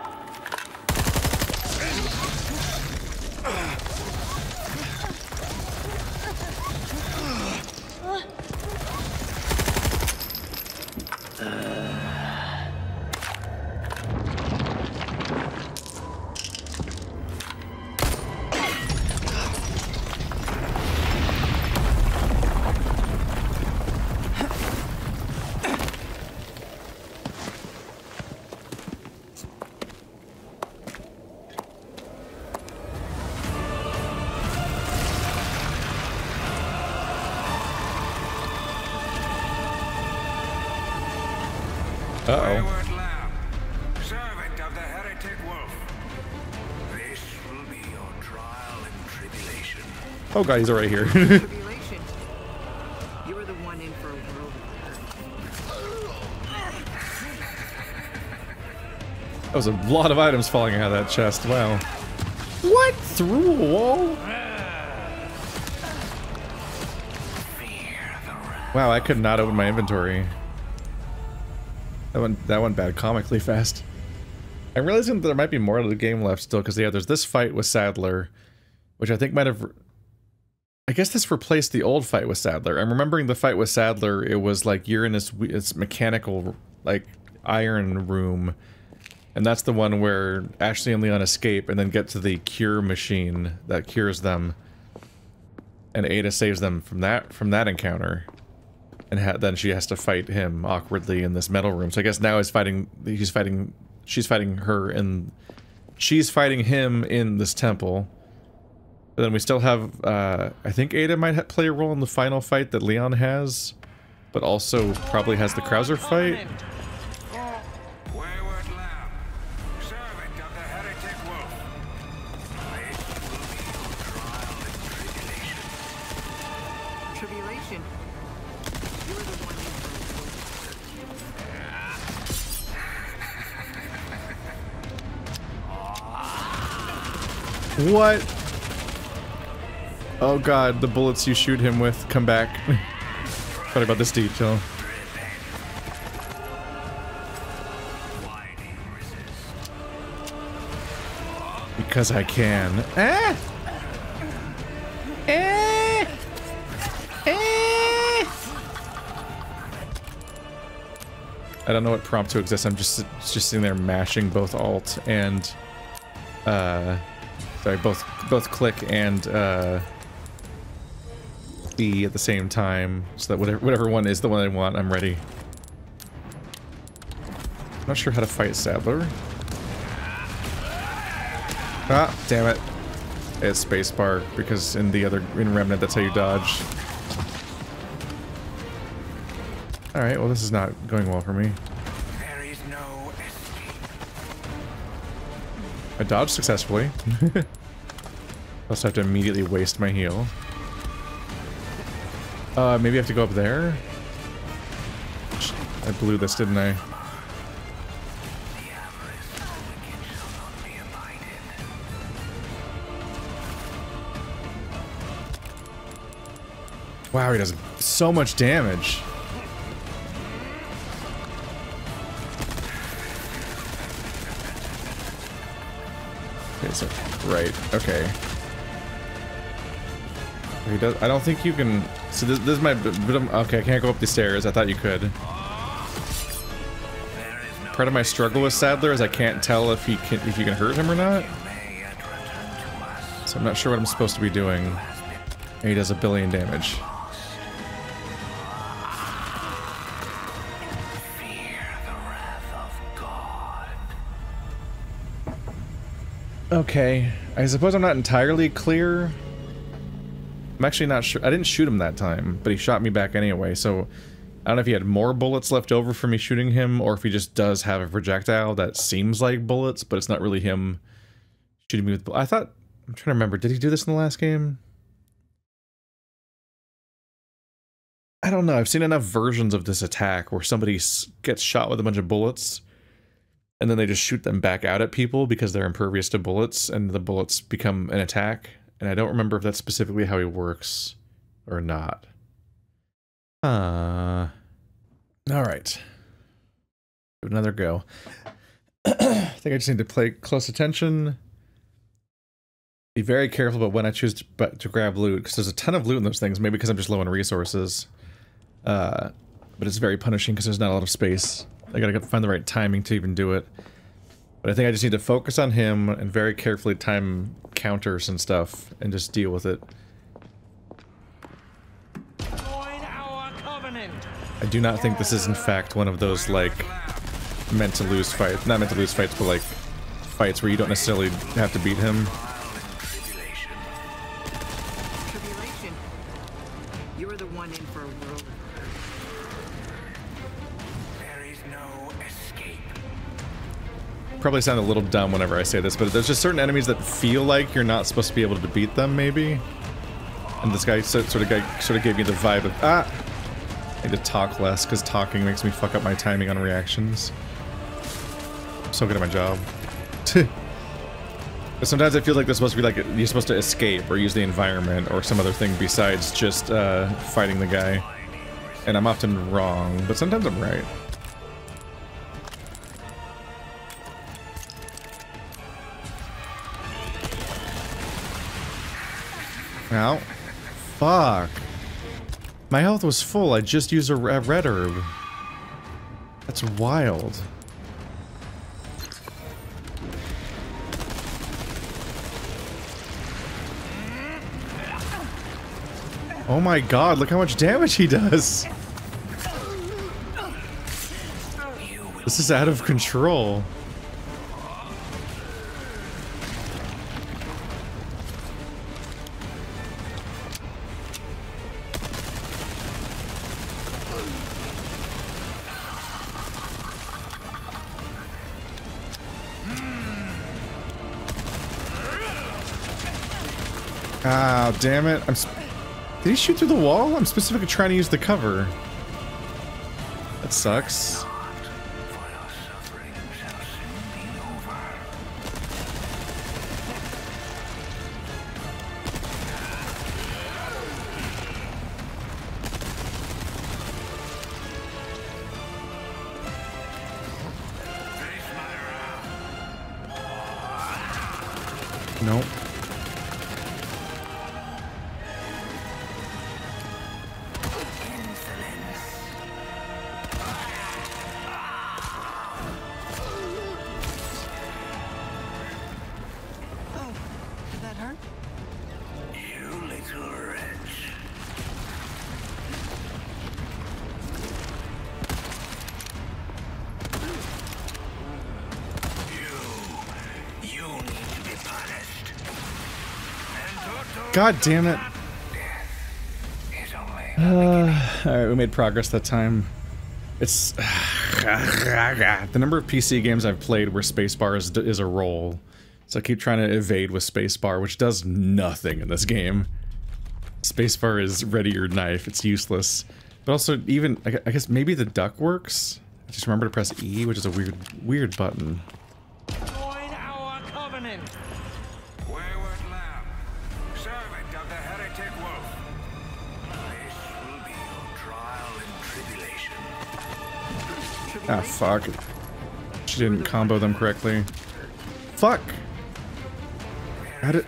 Uh-oh. Wayward lamb, servant of the heretic wolf. This will be your trial and tribulation. Oh god, he's already here. Tribulation. You were the one in for a world of hurt. That was a lot of items falling out of that chest. Wow. What? Through a wall? Wow, I could not open my inventory. That went bad comically fast. I'm realizing that there might be more of the game left still, because yeah, there's this fight with Sadler, which I think might have... I guess this replaced the old fight with Sadler. I'm remembering the fight with Sadler, it was like you're in this mechanical, like, iron room, and that's the one where Ashley and Leon escape and then get to the cure machine that cures them, and Ada saves them from that encounter. And then she has to fight him awkwardly in this metal room. So I guess now she's fighting him in this temple. But then we still have, I think Ada might play a role in the final fight that Leon has, but also probably has the Krauser fight. Wayward lamb, servant of the heretic wolf. This will be your trial and tribulation. Tribulation. You were the one in for a world of hurt. What? Oh god, the bullets you shoot him with come back. Sorry about this detail. Because I can. Ah! Eh! Eh! I don't know what prompt to exist. I'm just sitting there mashing both Alt and sorry, both click and E at the same time, so that whatever one is the one I want, I'm ready. I'm not sure how to fight Sadler. Ah, damn it. It's spacebar, because in Remnant, that's how you dodge. Alright, well this is not going well for me. There is no escape. I dodged successfully. Also have to immediately waste my heal. Maybe I have to go up there? I blew this, didn't I? Wow, he does so much damage. Okay, so, right, okay. He does, I don't think you can, so this is my, okay, I can't go up the stairs, I thought you could. Part of my struggle with Sadler is I can't tell if you can hurt him or not. So I'm not sure what I'm supposed to be doing. And he does 1 billion damage. Okay, I suppose I'm not entirely clear. I'm actually not sure. I didn't shoot him that time, but he shot me back anyway, so I don't know if he had more bullets left over for me shooting him, or if he just does have a projectile that seems like bullets, but it's not really him shooting me with bullets. I thought, I'm trying to remember, did he do this in the last game? I don't know, I've seen enough versions of this attack where somebody gets shot with a bunch of bullets, and then they just shoot them back out at people because they're impervious to bullets, and the bullets become an attack. And I don't remember if that's specifically how he works or not. Alright. Give it another go. I think I just need to play close attention. Be very careful about when I choose to grab loot, because there's a ton of loot in those things, maybe because I'm just low on resources. But it's very punishing because there's not a lot of space. I gotta find the right timing to even do it. But I think I just need to focus on him and very carefully time counters and stuff and just deal with it. Join our covenant. I do not think this is in fact one of those like meant to lose fights. Not meant to lose fights, but like fights where you don't necessarily have to beat him. Tribulation. You were the one in for a world of hurt. There is no escape. probably sound a little dumb whenever I say this, but there's just certain enemies that feel like you're not supposed to be able to beat them, maybe. And this guy sort of gave me the vibe of, I need to talk less, because talking makes me fuck up my timing on reactions. I'm so good at my job. But sometimes I feel like there's supposed to be like, you're supposed to escape or use the environment or some other thing besides just fighting the guy. And I'm often wrong, but sometimes I'm right. Ow. Fuck. My health was full, I just used a red herb. That's wild. Oh my god, look how much damage he does! This is out of control. Ah, damn it. Did he shoot through the wall? I'm specifically trying to use the cover. That sucks. Nope. God damn it. Alright, we made progress that time. It's... the number of PC games I've played where spacebar is a roll. So I keep trying to evade with spacebar, which does nothing in this game. Spacebar is ready your knife, it's useless. But also, even, I guess maybe the duck works? I just remember to press E, which is a weird button. Join our covenant. Wayward lamb, servant of the heretic wolf. This will be your trial and tribulation. Ah, fuck. She didn't combo them correctly. Fuck! How did...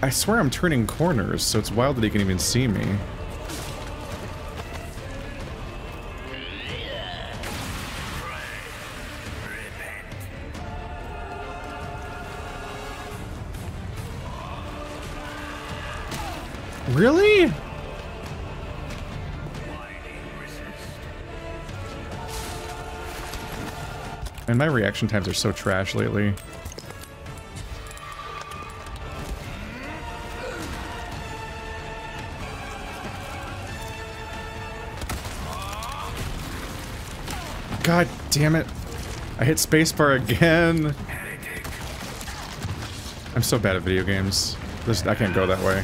I swear I'm turning corners, so it's wild that he can even see me. Really? And my reaction times are so trash lately. God damn it. I hit spacebar again. I'm so bad at video games. I can't go that way.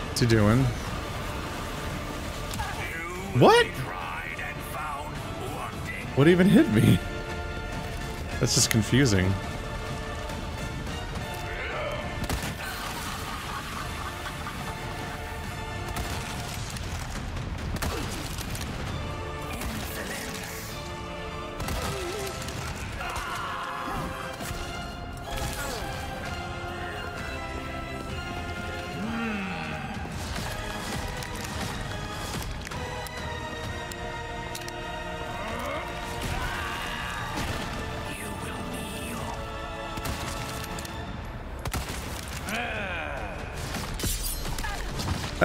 What's he doing? What? What even hit me? That's just confusing.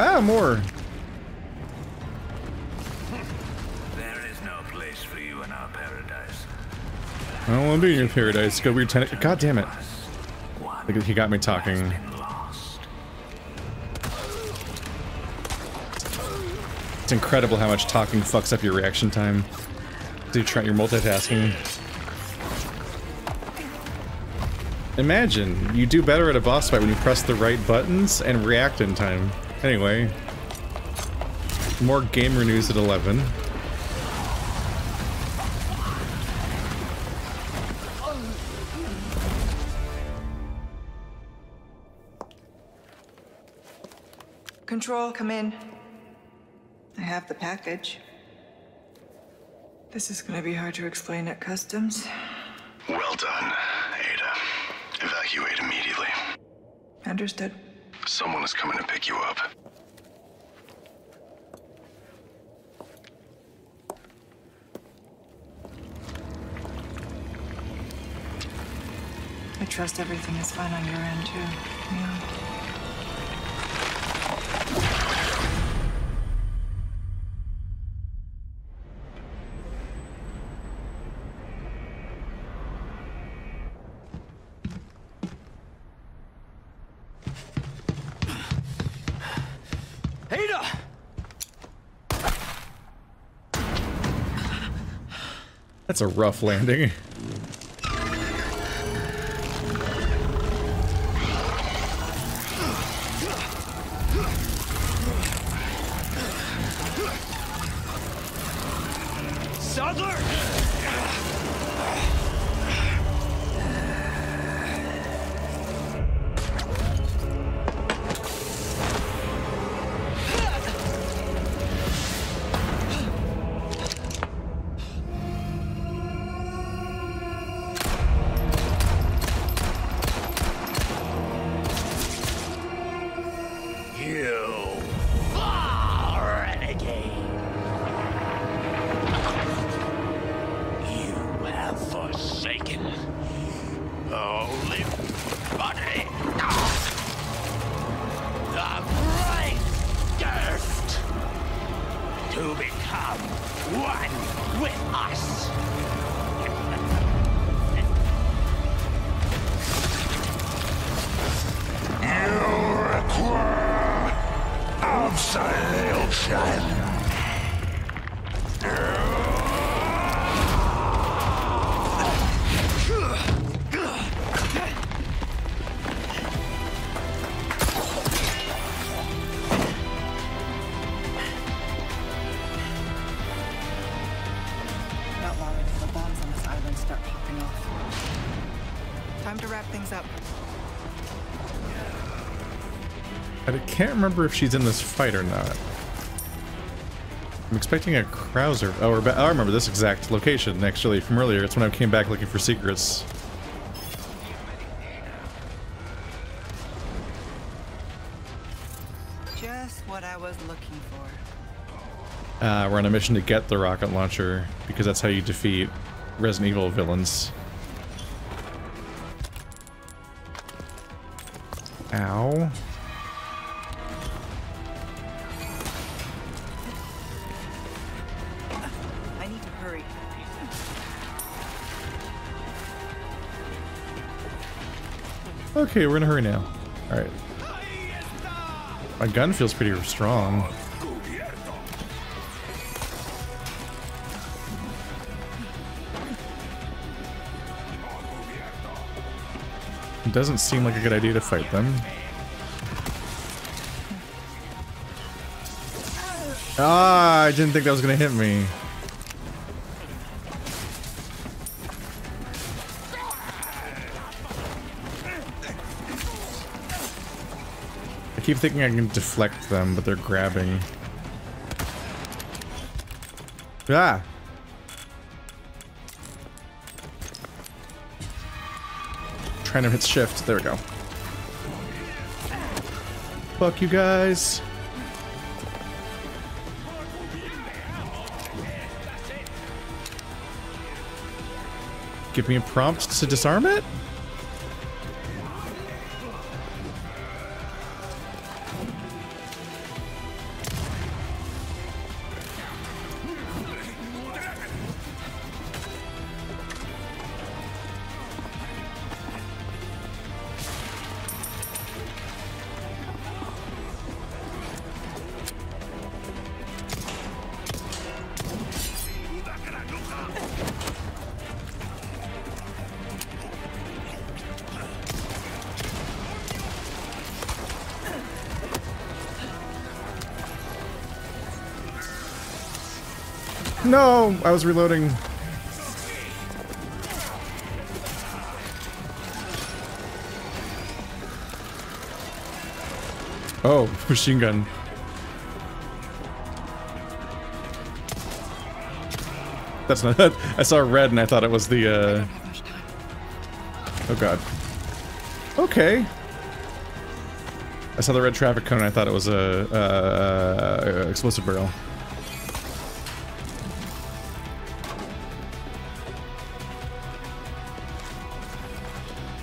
Ah, more. There is no place for you in our paradise. I don't want to be in your paradise. Go weird tenant. God damn it. Like, he got me talking. It's incredible how much talking fucks up your reaction time. You're multitasking. Imagine, you do better at a boss fight when you press the right buttons and react in time. Anyway. More gamer news at 11. Control, come in. I have the package. This is gonna be hard to explain at customs. Well done, Ada. Evacuate immediately. Understood. Someone is coming to pick you up. I trust everything is fine on your end, too. Yeah. Ada! That's a rough landing. Sadler! I can't remember if she's in this fight or not. I'm expecting a Krauser. Oh, I remember this exact location, actually, from earlier. It's when I came back looking for secrets. Just what I was looking for. We're on a mission to get the rocket launcher, because that's how you defeat Resident Evil villains. Ow. I need to hurry. Okay, we're in a hurry now. Alright. My gun feels pretty strong. It doesn't seem like a good idea to fight them. Ah, I didn't think that was gonna hit me. I keep thinking I can deflect them, but they're grabbing. Ah! Trying to hit shift. There we go. Fuck you guys. Give me a prompt to disarm it? No! I was reloading. Oh, machine gun. That's not that. I saw red and I thought it was the, Oh god. Okay. I saw the red traffic cone and I thought it was a explosive barrel.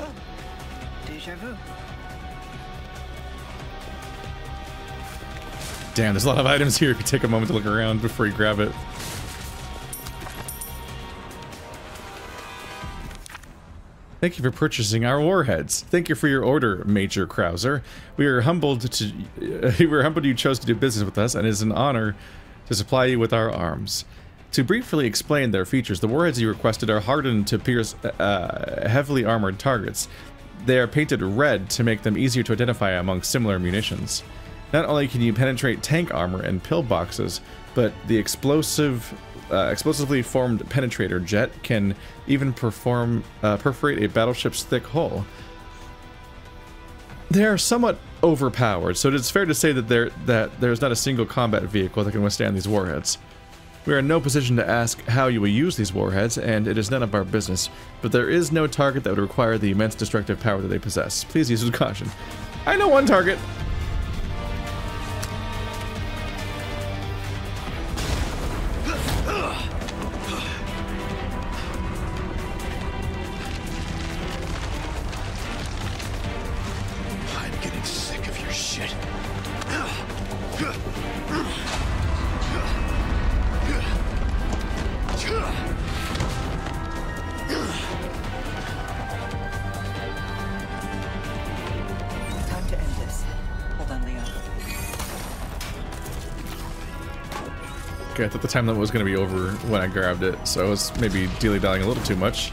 Oh, deja vu. Damn, there's a lot of items here. If you take a moment to look around before you grab it. Thank you for purchasing our warheads. Thank you for your order, Major Krauser. We are humbled you chose to do business with us, and it is an honor to supply you with our arms. To briefly explain their features, the warheads you requested are hardened to pierce heavily armored targets. They are painted red to make them easier to identify among similar munitions. Not only can you penetrate tank armor and pillboxes, but the explosively formed penetrator jet can even perforate a battleship's thick hull. They are somewhat overpowered, so it is fair to say that there is not a single combat vehicle that can withstand these warheads. We are in no position to ask how you will use these warheads, and it is none of our business, but there is no target that would require the immense destructive power that they possess. Please use with caution. I know one target! Okay, I thought the time limit was going to be over when I grabbed it, so I was maybe dilly-dallying a little too much.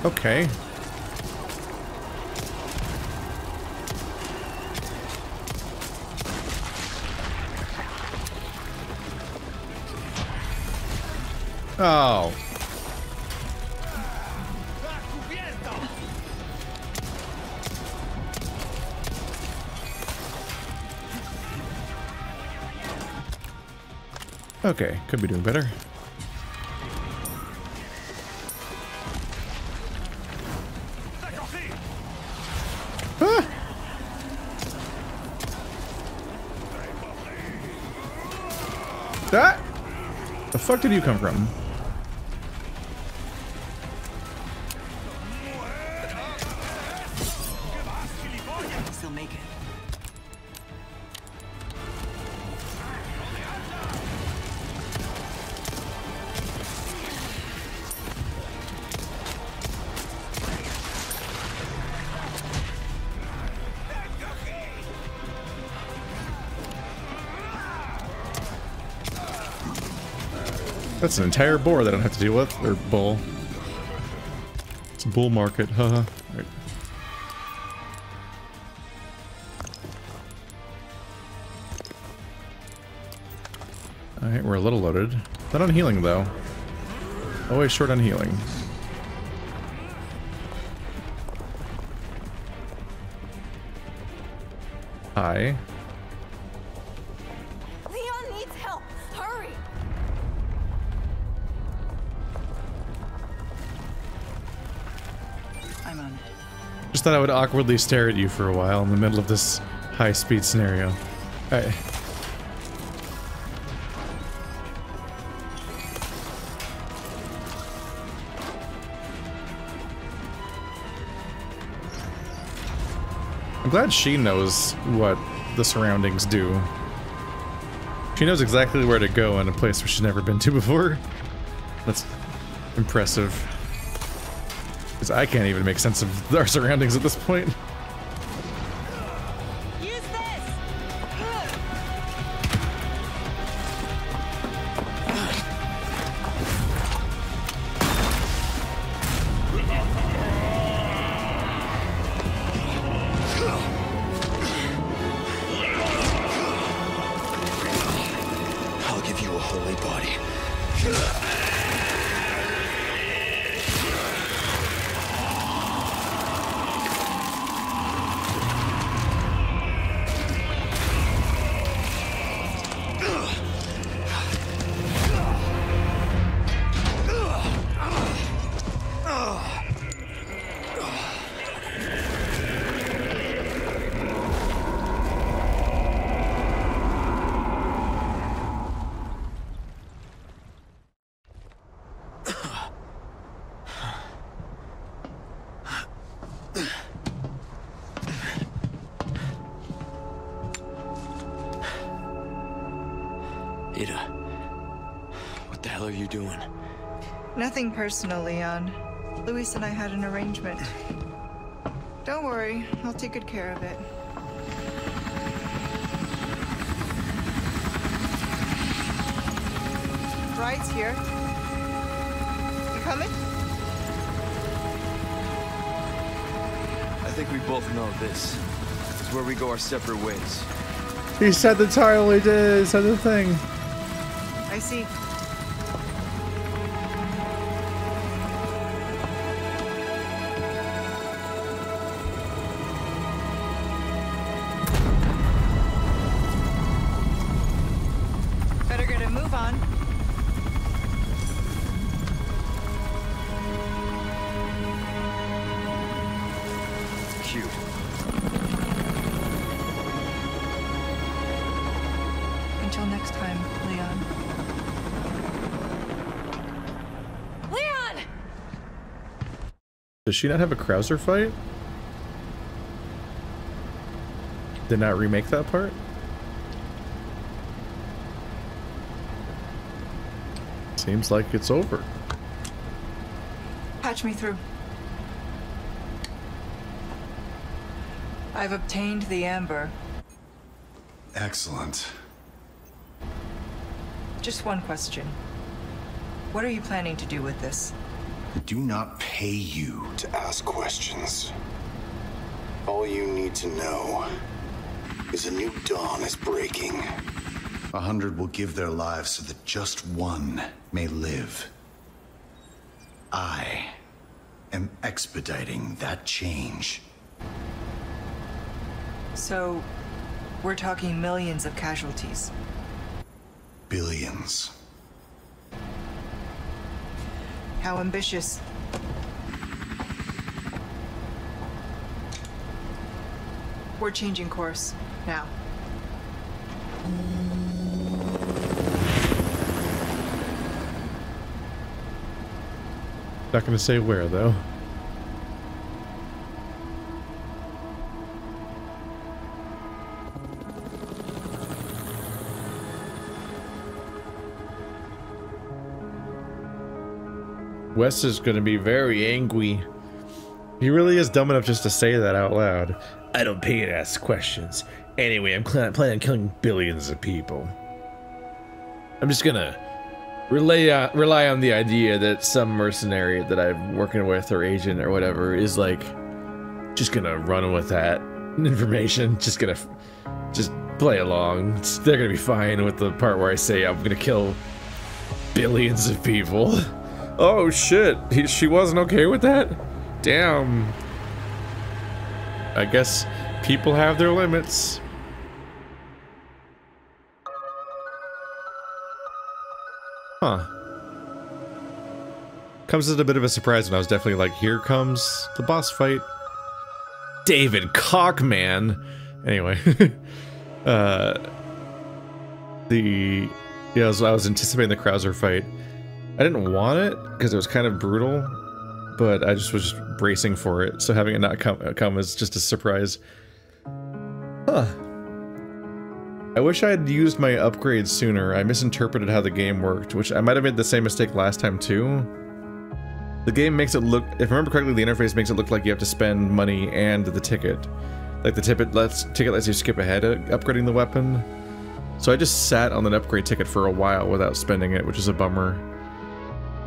Okay. Oh. Okay, could be doing better. Ah! That? The fuck did you come from? Still make it. That's an entire boar that I don't have to deal with, or bull. It's a bull market, haha. Right. Alright, we're a little loaded. Not on healing, though. Always short on healing. Hi. Leon needs help. Hurry. I'm on it. Just thought I would awkwardly stare at you for a while in the middle of this high-speed scenario. Alright. I'm glad she knows what the surroundings do. She knows exactly where to go in a place where she's never been to before. That's impressive. Because I can't even make sense of our surroundings at this point. Use this. are you doing? Nothing personal, Leon. Luis and I had an arrangement. Don't worry, I'll take good care of it. Ride's here. You coming? I think we both know this is where we go our separate ways. He said the title, he did, he said the thing. I see. Better get a move on. Cute. Until next time, Leon. Leon! Does she not have a Krauser fight? Did not remake that part? Seems like it's over. Patch me through. I've obtained the amber. Excellent. Just one question. What are you planning to do with this? I do not pay you to ask questions. All you need to know is a new dawn is breaking. 100 will give their lives so that just one may live. I am expediting that change. So, we're talking millions of casualties. Billions. How ambitious. We're changing course now. Not gonna say where though. Wes is gonna be very angry. He really is dumb enough just to say that out loud. I don't pay you to ask questions. Anyway, I'm planning on killing billions of people. I'm just gonna rely on the idea that some mercenary that I'm working with or agent or whatever is like just gonna run with that information. Just play along. They're gonna be fine with the part where I say I'm gonna kill billions of people. Oh shit, she wasn't okay with that? Damn. I guess people have their limits. Huh. Comes as a bit of a surprise, and I was definitely like, here comes the boss fight. David Cockman! Anyway. I was anticipating the Krauser fight. I didn't want it, because it was kind of brutal, but I just was bracing for it, so having it not come as just a surprise. Huh. I wish I had used my upgrades sooner. I misinterpreted how the game worked, which I might have made the same mistake last time too. The game makes it look, if I remember correctly, the interface makes it look like you have to spend money and the ticket. Like the ticket lets you skip ahead at upgrading the weapon. So I just sat on an upgrade ticket for a while without spending it, which is a bummer.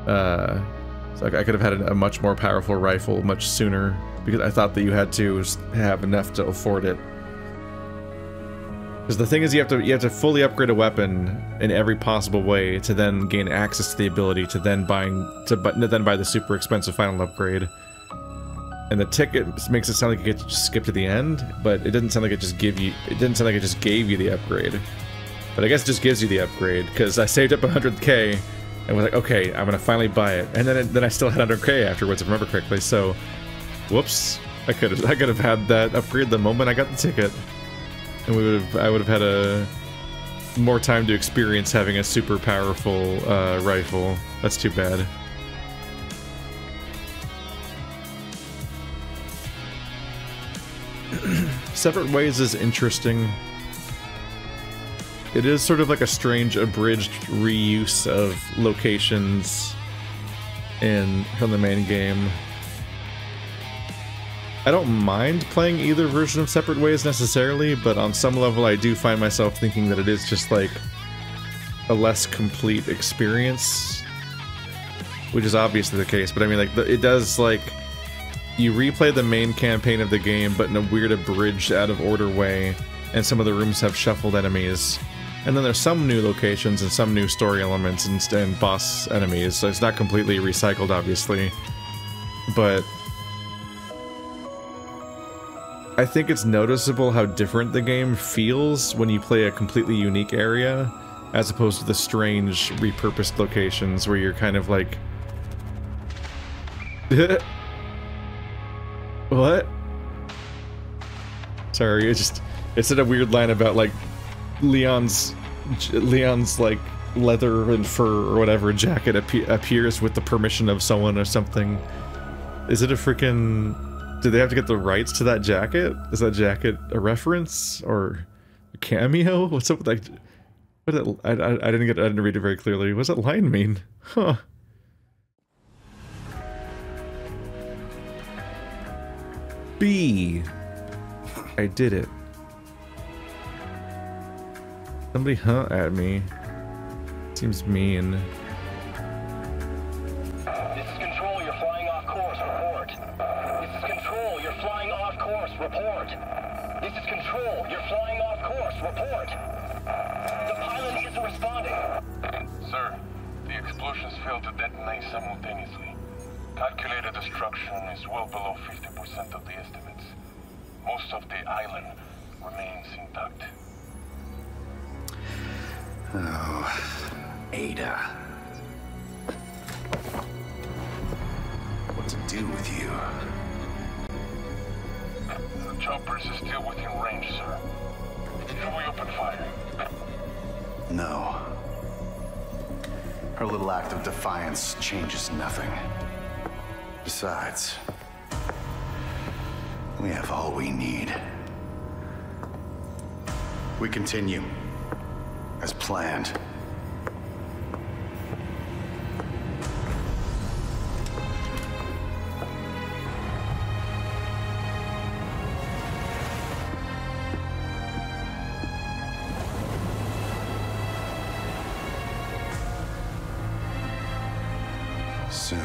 So I could have had a much more powerful rifle much sooner, because I thought that you had to have enough to afford it. Because the thing is, you have to fully upgrade a weapon in every possible way to then gain access to the ability to then buy the super expensive final upgrade. And the ticket makes it sound like you get to just skip to the end, but it didn't sound like it just gave you the upgrade. But I guess it just gives you the upgrade, because I saved up 100k and was like, okay, I'm gonna finally buy it. And then I still had 100k afterwards, if I remember correctly. So, whoops, I could have had that upgrade the moment I got the ticket. And I would have had more time to experience having a super powerful rifle. That's too bad. Separate Ways is interesting. it is sort of like a strange abridged reuse of locations from the main game. I don't mind playing either version of Separate Ways necessarily, but on some level I do find myself thinking that it is just like a less complete experience, which is obviously the case. But I mean, like, it does, like, you replay the main campaign of the game, but in a weird abridged, out of order way, and some of the rooms have shuffled enemies. And then there's some new locations and some new story elements and boss enemies, so it's not completely recycled, obviously. But I think it's noticeable how different the game feels when you play a completely unique area, as opposed to the strange, repurposed locations where you're kind of like... What? Sorry, it said a weird line about, like, Leon's like leather and fur or whatever jacket appears with the permission of someone or something. Is it a freaking... Did they have to get the rights to that jacket? Is that jacket a reference or a cameo? What's up with that? I didn't read it very clearly. What does that line mean? Huh. B. I did it. Somebody at me. Seems mean. This is Control, you're flying off course, report. This is Control, you're flying off course, report. This is Control, you're flying off course, report. The pilot isn't responding. Sir, the explosions failed to detonate simultaneously. Calculated destruction is well below 50% of the estimates. Most of the island remains intact. Oh, Ada. What to do with you? The choppers is still within range, sir. Should we open fire? No. Her little act of defiance changes nothing. Besides, we have all we need. We continue, as planned. Soon,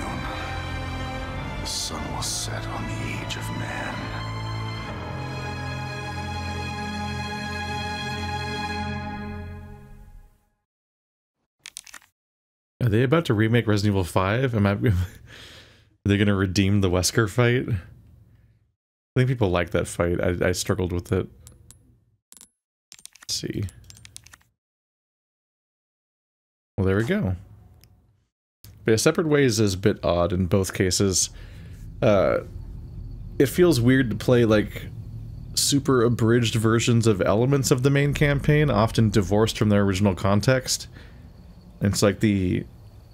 the sun will set on the age of man. Are they about to remake Resident Evil 5? Are they going to redeem the Wesker fight? I think people like that fight. I struggled with it. Let's see. Well, there we go. But yeah, Separate Ways is a bit odd in both cases. It feels weird to play, like, super abridged versions of elements of the main campaign, often divorced from their original context. And it's like the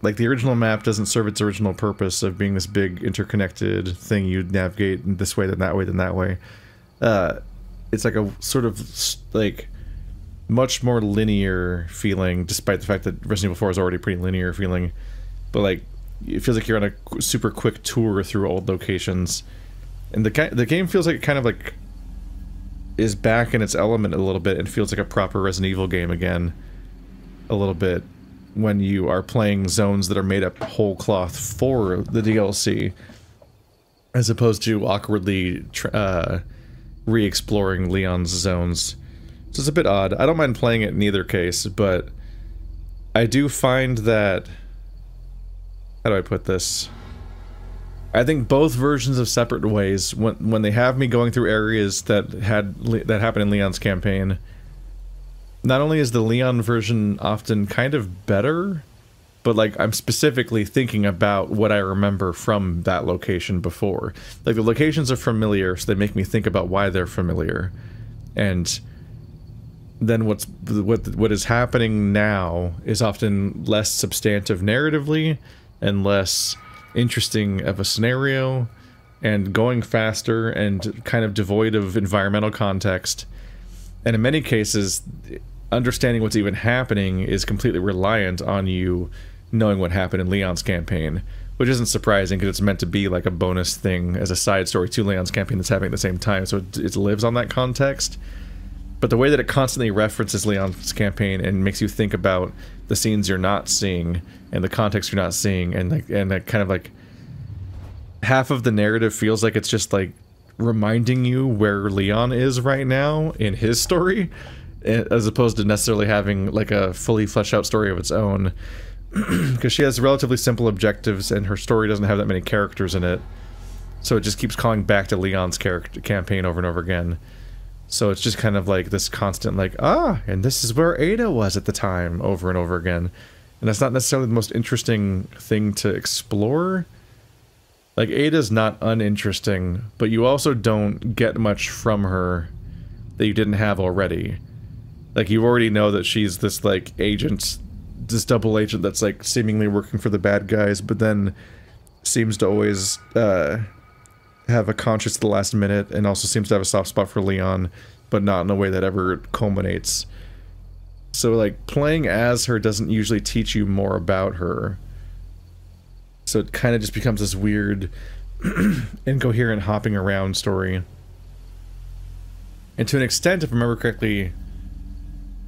original map doesn't serve its original purpose of being this big interconnected thing you navigate in this way, then that way, then that way. It's like a sort of, like, much more linear feeling, despite the fact that Resident Evil 4 is already pretty linear feeling. But, like, it feels like you're on a super quick tour through old locations. And the game feels like it kind of, like, is back in its element a little bit and feels like a proper Resident Evil game again. A little bit. When you are playing zones that are made up whole cloth for the DLC, as opposed to awkwardly re-exploring Leon's zones. So it's a bit odd. I don't mind playing it in either case, but I do find that... How do I put this? I think both versions of Separate Ways, when they have me going through areas that happened in Leon's campaign, not only is the Leon version often kind of better, but, like, I'm specifically thinking about what I remember from that location before. Like, the locations are familiar, so they make me think about why they're familiar. And then what is happening now is often less substantive narratively and less interesting of a scenario and going faster and kind of devoid of environmental context. And in many cases, understanding what's even happening is completely reliant on you knowing what happened in Leon's campaign, which isn't surprising because it's meant to be like a bonus thing as a side story to Leon's campaign that's happening at the same time, so it lives on that context. But the way that it constantly references Leon's campaign and makes you think about the scenes you're not seeing and the context you're not seeing, and like kind of like half of the narrative feels like it's just like reminding you where Leon is right now in his story, as opposed to necessarily having like a fully fleshed out story of its own. Because she has relatively simple objectives and her story doesn't have that many characters in it, so it just keeps calling back to Leon's campaign over and over again. So it's just kind of like this constant like, and this is where Ada was at the time, over and over again. And that's not necessarily the most interesting thing to explore. Like, Ada's not uninteresting, but you also don't get much from her that you didn't have already. Like, you already know that she's this, like, agent, this double agent that's, like, seemingly working for the bad guys, but then seems to always, have a conscience at the last minute, and also seems to have a soft spot for Leon, but not in a way that ever culminates. So, like, playing as her doesn't usually teach you more about her. So it kind of just becomes this weird, incoherent hopping around story. And to an extent, if I remember correctly,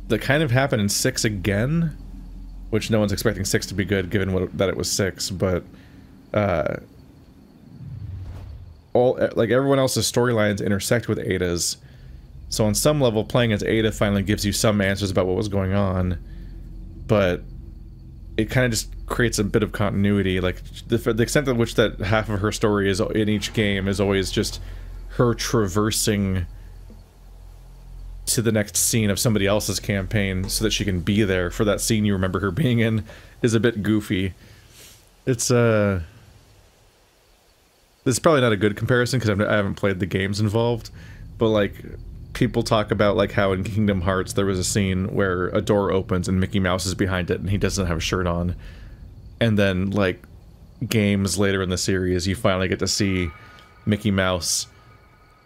that kind of happened in 6 again, which no one's expecting 6 to be good, given that it was 6, but, like, everyone else's storylines intersect with Ada's, so on some level, playing as Ada finally gives you some answers about what was going on, but it kind of just creates a bit of continuity. Like, the extent to which that half of her story is in each game is always just her traversing to the next scene of somebody else's campaign so that she can be there for that scene you remember her being in, is a bit goofy. It's, this is probably not a good comparison because I haven't played the games involved, but, like, people talk about, like, how in Kingdom Hearts there was a scene where a door opens and Mickey Mouse is behind it and he doesn't have a shirt on. And then, like, games later in the series, you finally get to see Mickey Mouse,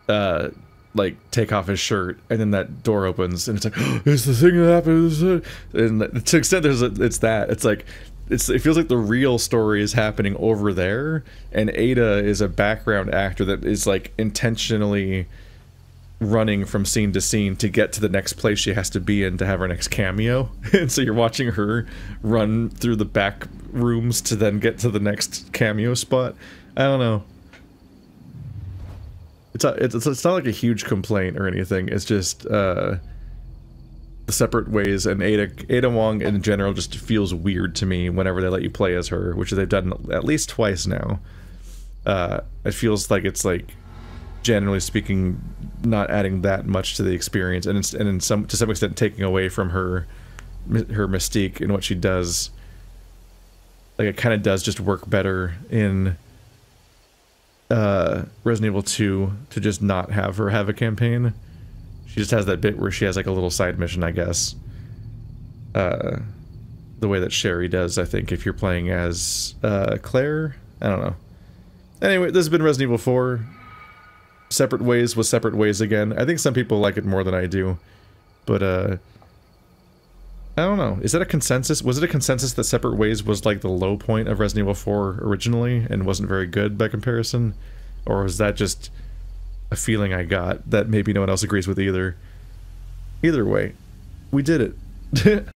like, take off his shirt, and then that door opens, and it's like, oh, it's the thing that happened, and to an extent it's that. It's like, it feels like the real story is happening over there, and Ada is a background actor that is, like, intentionally running from scene to scene to get to the next place she has to be in to have her next cameo. And so you're watching her run through the back rooms to then get to the next cameo spot. I don't know. It's not like a huge complaint or anything. It's just the separate ways, and Ada Wong in general just feels weird to me whenever they let you play as her, which they've done at least twice now. It feels like it's, like, generally speaking, not adding that much to the experience, and to some extent taking away from her mystique in what she does. Like, it kind of does just work better in Resident Evil 2 to just not have her have a campaign. She just has that bit where she has, like, a little side mission, I guess. The way that Sherry does, I think, if you're playing as Claire? I don't know. Anyway, this has been Resident Evil 4. Separate Ways was Separate Ways again. I think some people like it more than I do. But, I don't know. Is that a consensus? Was it a consensus that Separate Ways was, like, the low point of Resident Evil 4 originally and wasn't very good by comparison? Or was that just a feeling I got that maybe no one else agrees with either? Either way, we did it.